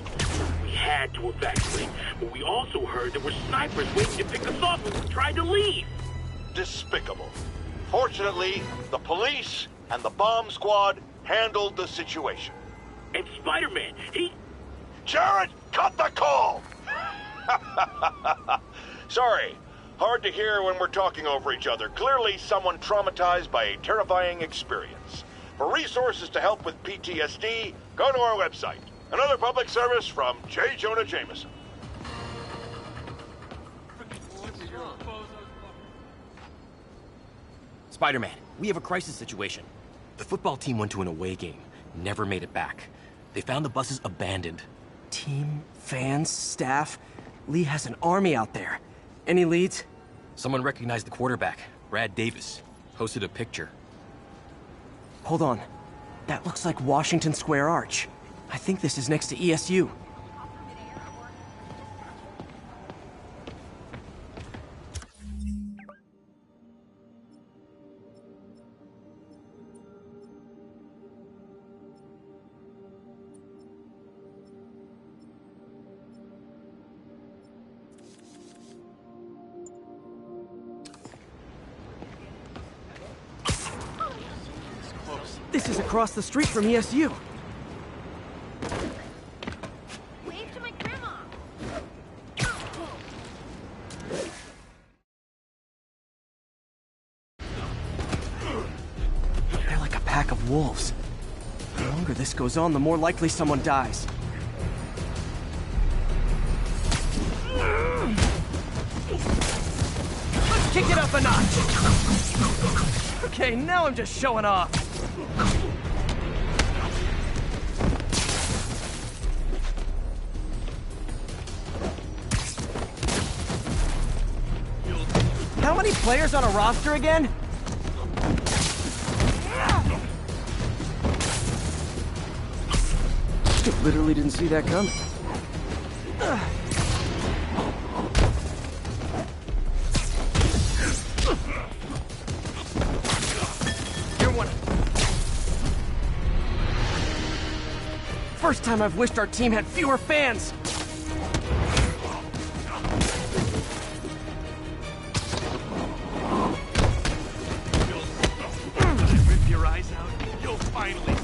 We had to evacuate, but we also heard there were snipers waiting to pick us off when we tried to leave.
Despicable. Fortunately, the police and the bomb squad handled the situation.
And Spider-Man, he...
Jared, cut the call! Sorry. Hard to hear when we're talking over each other. Clearly someone traumatized by a terrifying experience. For resources to help with PTSD, go to our website. Another public service from J. Jonah Jameson.
Spider-Man, we have a crisis situation. The football team went to an away game, never made it back. They found the buses abandoned.
Team, fans, staff. Lee has an army out there. Any leads?
Someone recognized the quarterback, Brad Davis. Posted a picture.
Hold on. That looks like Washington Square Arch. I think this is next to ESU. This is across the street from ESU.
Wave to my grandma.
They're like a pack of wolves. The longer this goes on, the more likely someone dies. Let's kick it up a notch. Okay, now I'm just showing off. How many players on a roster again? Literally didn't see that coming. You're one. First time I've wished our team had fewer fans.
Rip your eyes out, you'll finally...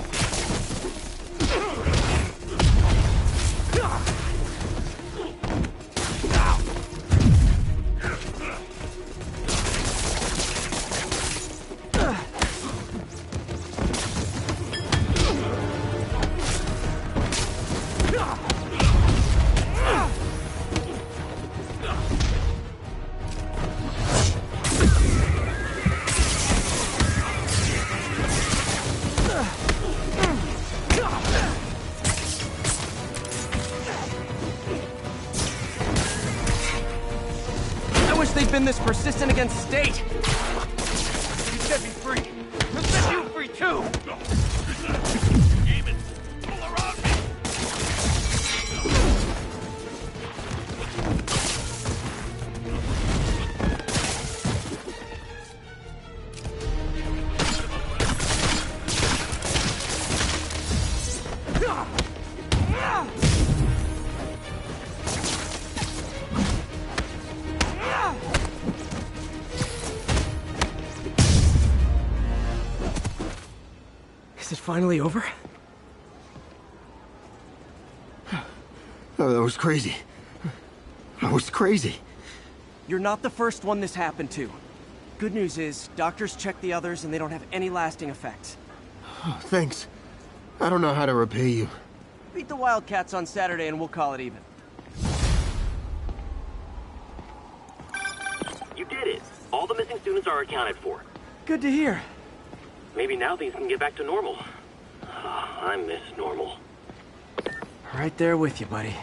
They've been this persistent against State.
You set me free. We'll set you free too. Demons, all around me.
Is it finally over?
Oh, that was crazy. I was crazy.
You're not the first one this happened to. Good news is, doctors checked the others and they don't have any lasting effects.
Oh, thanks. I don't know how to repay you.
Beat the Wildcats on Saturday and we'll call it even.
You did it. All the missing students are accounted for.
Good to hear.
Maybe now things can get back to normal. I miss normal.
Right there with you, buddy.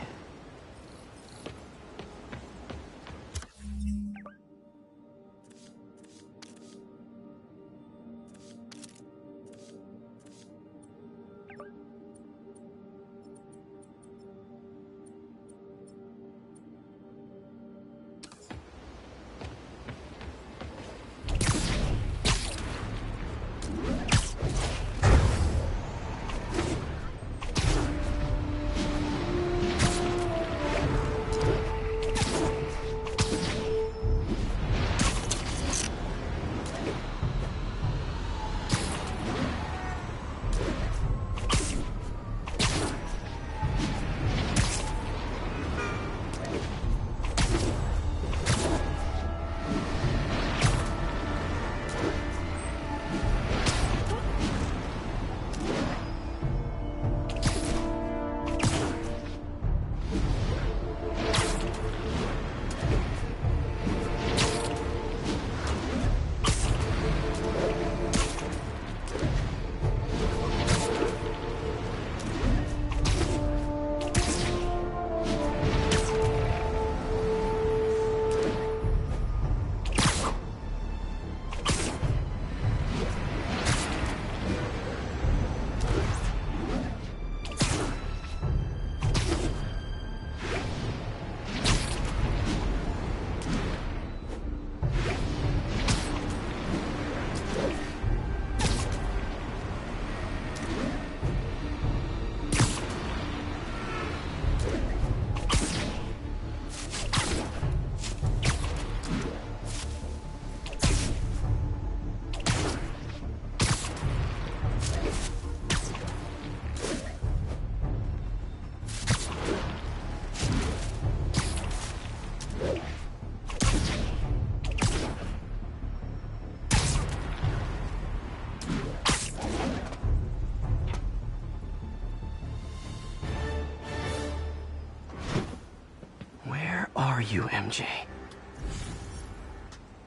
are you, MJ?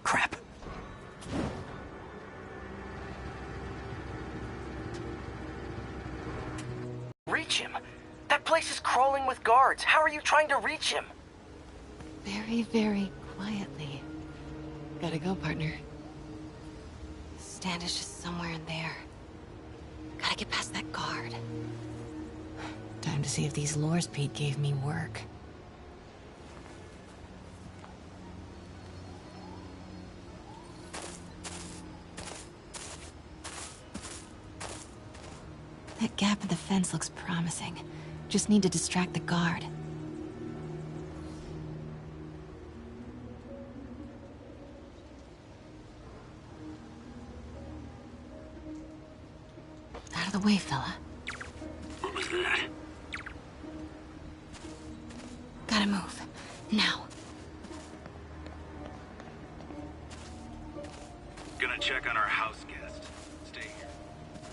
Crap.
Reach him? That place is crawling with guards. How are you trying to reach him?
Very, very quietly. Gotta go, partner. Standish is somewhere in there. Gotta get past that guard. Time to see if these lures Pete gave me work. That gap in the fence looks promising. Just need to distract the guard. Out of the way, fella.
What was that?
Gotta move. Now.
Gonna check on our house guest. Stay here.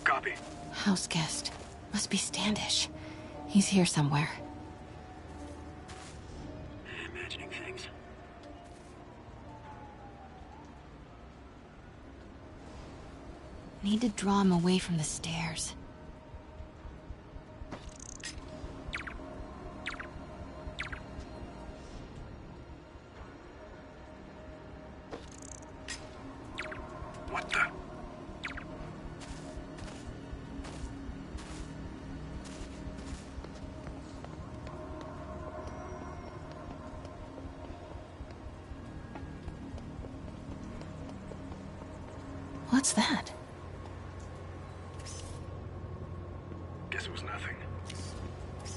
Copy.
House guest. Must be Standish. He's here somewhere.
Imagining things.
Need to draw him away from the stairs.
What the?
What's that?
Guess it was nothing.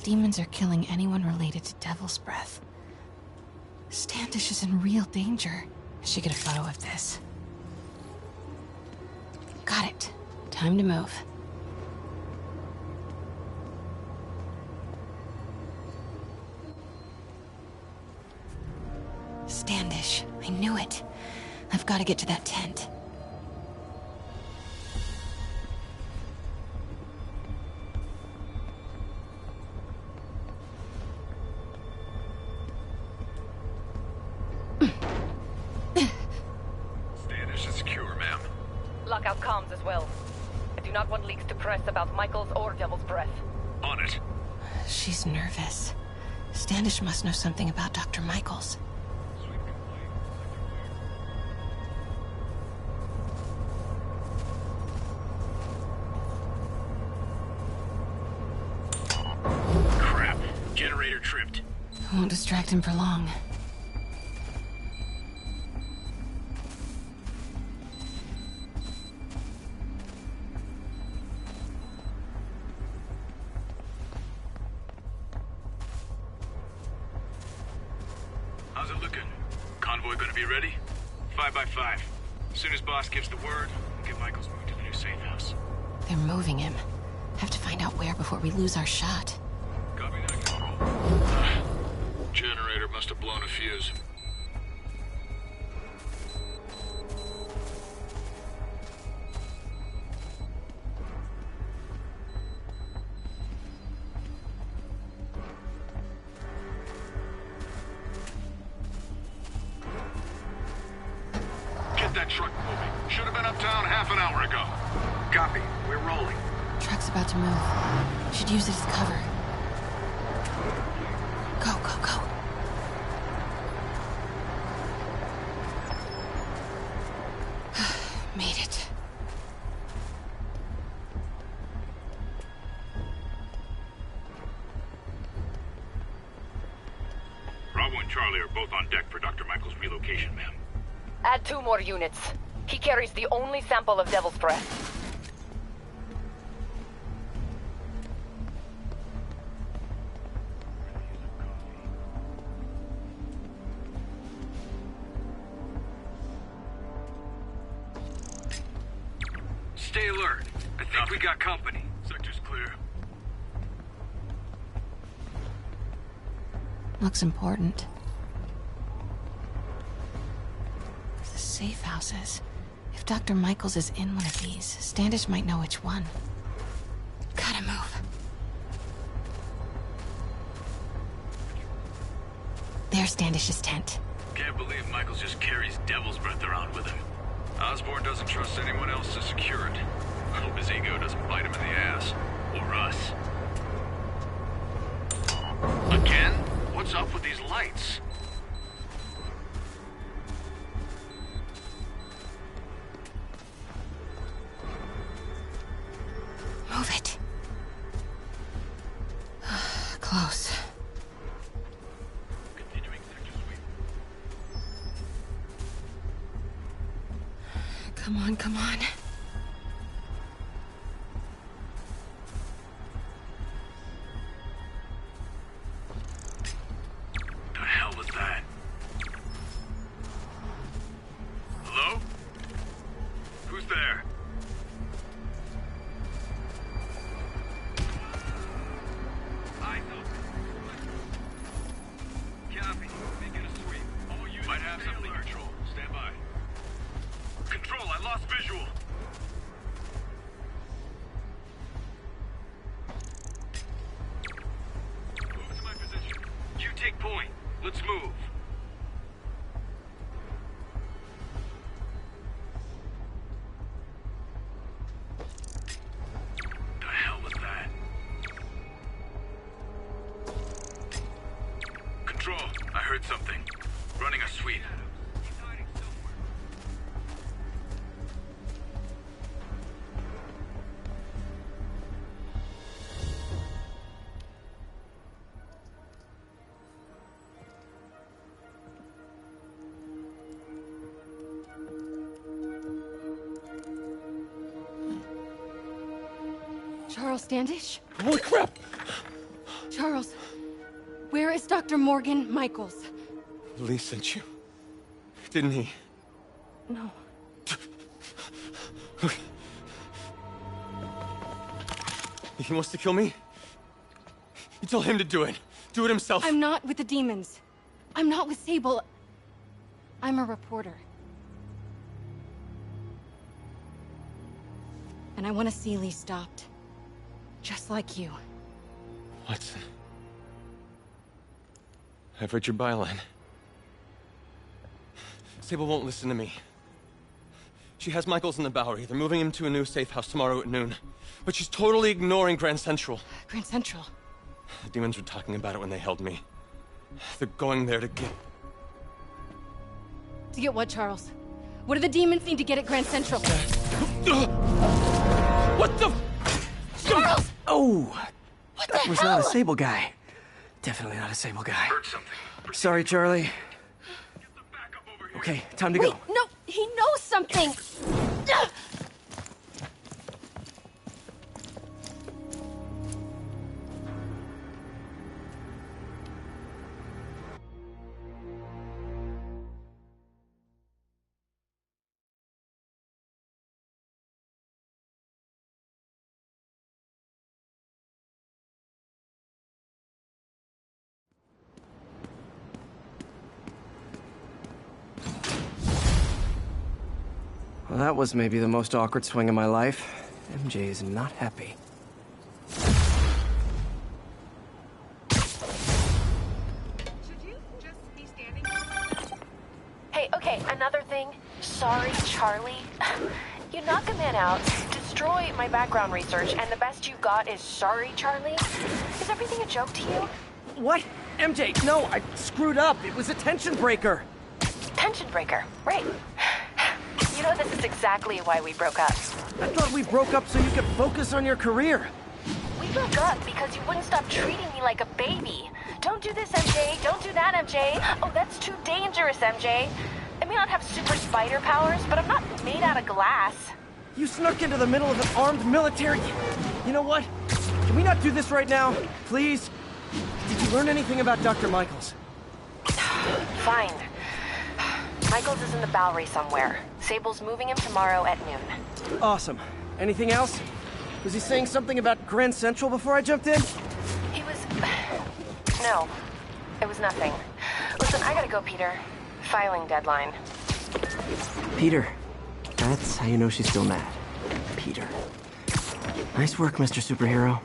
Demons are killing anyone related to Devil's Breath. Standish is in real danger. I should get a photo of this. Got it. Time to move. Standish. I knew it. I've got to get to that tent.
Standish is secure, ma'am.
Lockout comms as well. I do not want leaks to press about Michaels or Devil's Breath.
On it.
She's nervous. Standish must know something about Dr. Michaels.
Crap. Generator tripped.
Won't distract him for long.
How's it looking? Convoy gonna be ready? 5 by 5. As soon as boss gives the word, we'll get Michaels moved to the new safe house.
They're moving him. Have to find out where before we lose our shot.
Copy that, Control. Generator must have blown a fuse. Get that truck moving. Should have been uptown half an hour ago. Copy. We're rolling.
Truck's about to move. Should use it as cover. Go, go, go. Made it.
Bravo and Charlie are both on deck for Dr. Michaels' relocation, ma'am.
Add 2 more units. He carries the only sample of Devil's Breath.
Stay alert. I think we got company. Sector's clear.
Looks important. The safe houses. If Dr. Michaels is in one of these, Standish might know which one. Gotta move. There's Standish's tent.
Can't believe Michaels just carries devil's breath around with him. Osborn doesn't trust anyone else to secure it. I hope his ego doesn't bite him in the ass. Or us. Again? What's up with these lights?
Move it. Close. Come on, come on.
The hell was that? Hello? Who's there? Eyes open. Copy. Making a sweep. All units might have something. Control. Stand by. Control, I lost visual. Move to my position. You take point. Let's move. The hell was that? Control, I heard something. Running a sweep.
Charles Standish?
Holy crap!
Charles, where is Dr. Morgan Michaels?
Lee sent you. Didn't he?
No.
He wants to kill me? You tell him to do it. Do it himself.
I'm not with the demons. I'm not with Sable. I'm a reporter. And I want to see Lee stopped. Just like you.
Watson. I've read your byline. Sable won't listen to me. She has Michaels in the Bowery. They're moving him to a new safe house tomorrow at noon. But she's totally ignoring Grand Central.
Grand Central?
The demons were talking about it when they held me. They're going there to get...
To get what, Charles? What do the demons need to get at Grand Central?
What the...
Charles!
Oh!
What
That
the
was
hell?
not a Sable guy. Definitely not a Sable guy. Sorry, Charlie. Okay, time to
Wait,
go.
no! He knows something! Ugh!
Well, that was maybe the most awkward swing of my life. MJ is not happy.
Hey, okay, another thing. Sorry, Charlie. You knock a man out, destroy my background research, and the best you got is sorry, Charlie? Is everything a joke to you?
What? MJ, no, I screwed up. It was a tension breaker.
Tension breaker, right. You know, this is exactly why we broke up.
I thought we broke up so you could focus on your career.
We broke up because you wouldn't stop treating me like a baby. Don't do this, MJ. Don't do that, MJ. Oh, that's too dangerous, MJ. I may not have super spider powers, but I'm not made out of glass.
You snuck into the middle of an armed military... You know what? Can we not do this right now? Please? Did you learn anything about Dr. Michaels?
Fine. Michaels is in the Bowery somewhere. Sable's moving him tomorrow at noon.
Awesome. Anything else? Was he saying something about Grand Central before I jumped in?
He was... No. It was nothing. Listen, I gotta go, Peter. Filing deadline.
Peter. That's how you know she's still mad. Peter. Nice work, Mr. Superhero.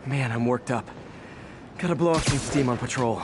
Man, I'm worked up. Gotta blow off some steam on patrol.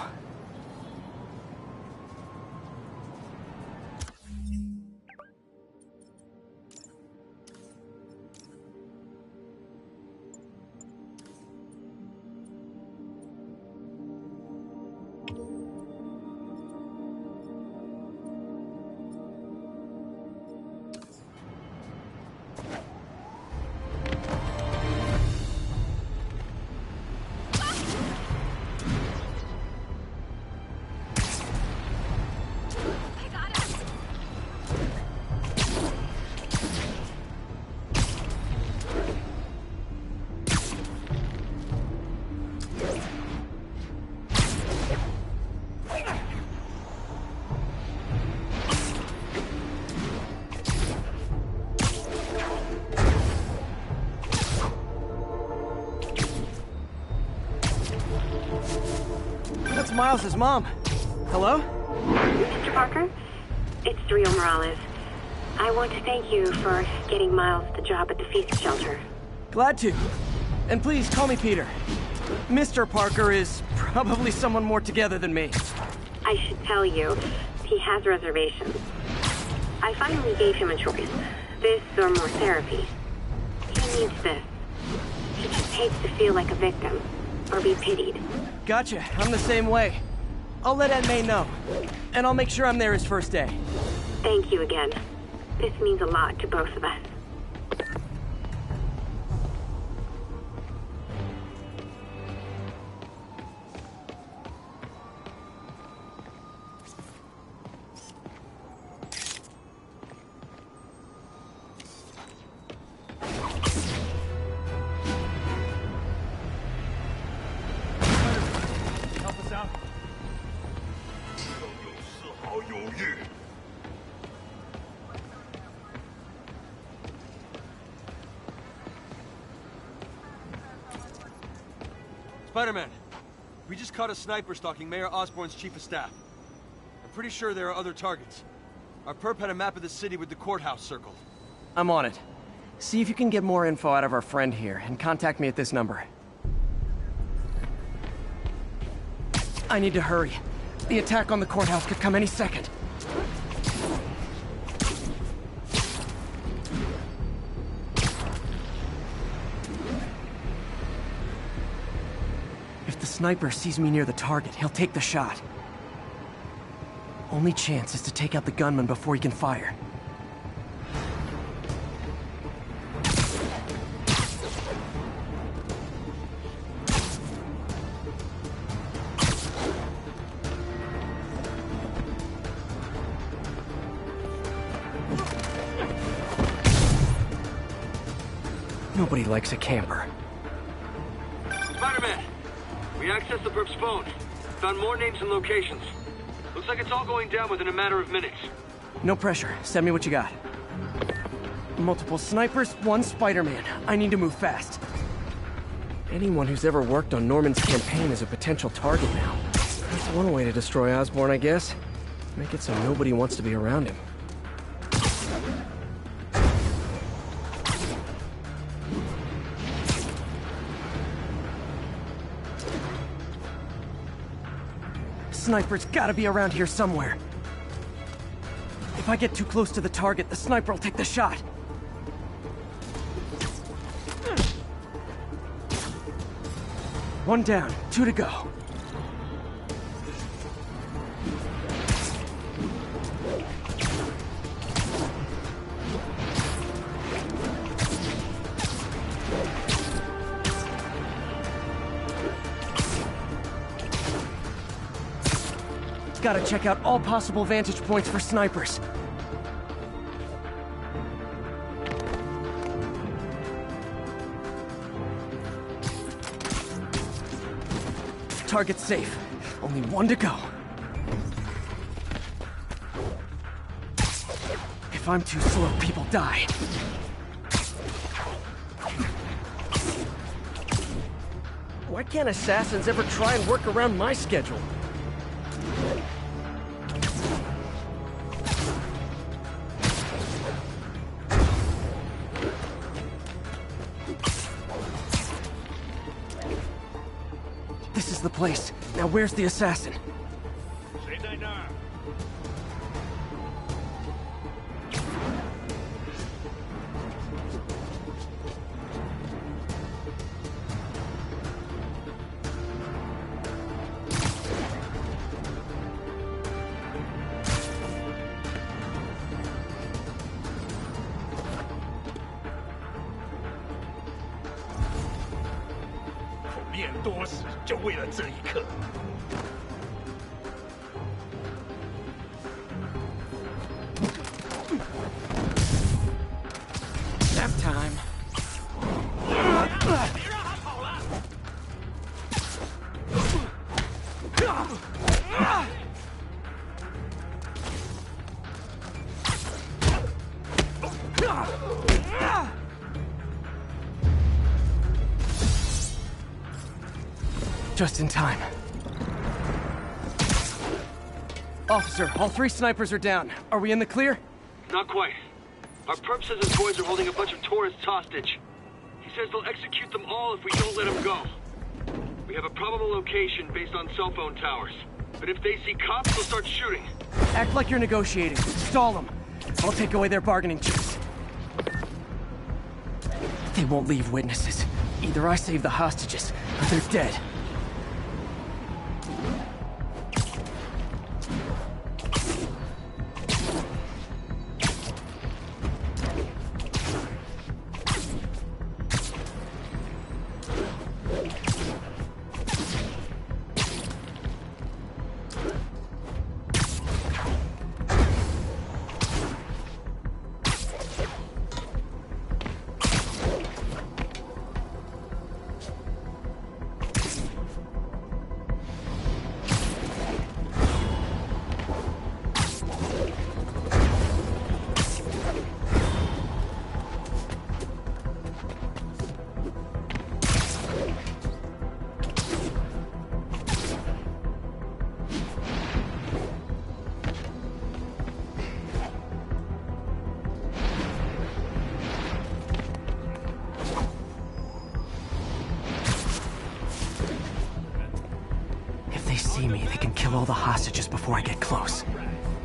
Miles' mom. Hello?
Mr. Parker? It's Dario Morales. I want to thank you for getting Miles the job at the feast shelter.
Glad to. And please call me Peter. Mr. Parker is probably someone more together than me.
I should tell you, he has reservations. I finally gave him a choice. This or more therapy. He needs this. He just hates to feel like a victim. Or be pitied.
Gotcha. I'm the same way. I'll let Aunt May know. And I'll make sure I'm there his first day.
Thank you again. This means a lot to both of us.
Spider-Man, we just caught a sniper stalking Mayor Osborn's chief of staff. I'm pretty sure there are other targets. Our perp had a map of the city with the courthouse circled.
I'm on it. See if you can get more info out of our friend here, and contact me at this number. I need to hurry. The attack on the courthouse could come any second. If the sniper sees me near the target, he'll take the shot. Only chance is to take out the gunman before he can fire. Nobody likes a camper.
Spider-Man! We accessed the perp's phone. Found more names and locations. Looks like it's all going down within a matter of minutes.
No pressure. Send me what you got. Multiple snipers, one Spider-Man. I need to move fast. Anyone who's ever worked on Norman's campaign is a potential target now. That's one way to destroy Osborn, I guess. Make it so nobody wants to be around him. Sniper's gotta be around here somewhere. If I get too close to the target, the sniper will take the shot. One down, 2 to go. Gotta check out all possible vantage points for snipers. Target's safe. Only 1 to go. If I'm too slow, people die. Why can't assassins ever try and work around my schedule? the place. Now where's the assassin? Nap time. Just in time. Officer, all 3 snipers are down. Are we in the clear?
Not quite. Our perp says his boys are holding a bunch of tourists hostage. He says they'll execute them all if we don't let them go. We have a probable location based on cell phone towers. But if they see cops, they'll start shooting.
Act like you're negotiating. Stall them. I'll take away their bargaining chips. They won't leave witnesses. Either I save the hostages, or they're dead. All the hostages before I get close.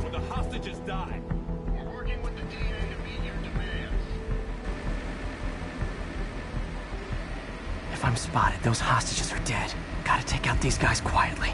Will the hostages die? We're working with the DA to meet your demands.
If I'm spotted, those hostages are dead. Gotta take out these guys quietly.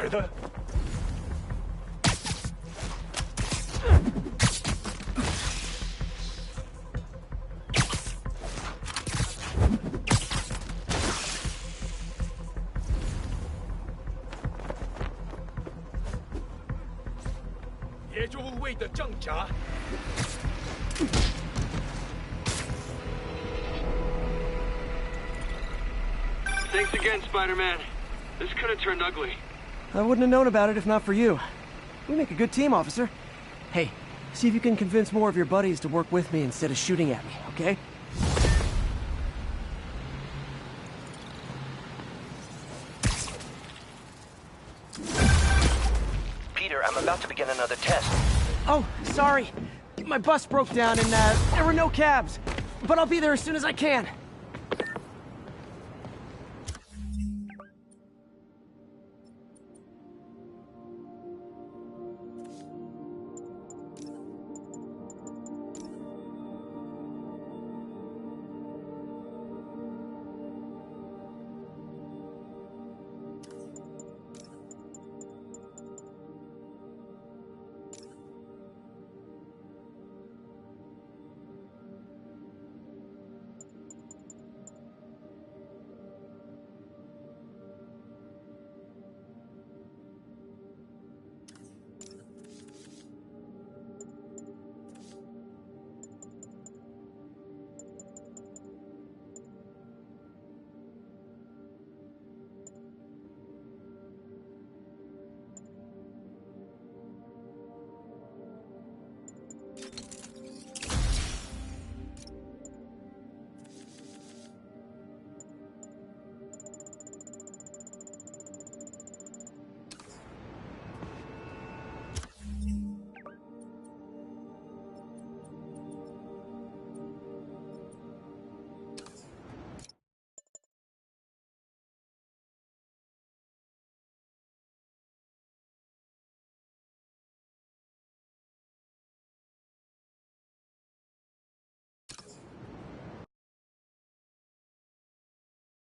孩子。 野猪卫的正甲。
Thanks again, Spider-Man. This could have turned ugly.
I wouldn't have known about it if not for you. We make a good team, officer. Hey, see if you can convince more of your buddies to work with me instead of shooting at me, okay?
Peter, I'm about to begin another test.
Oh, sorry. My bus broke down and there were no cabs. But I'll be there as soon as I can.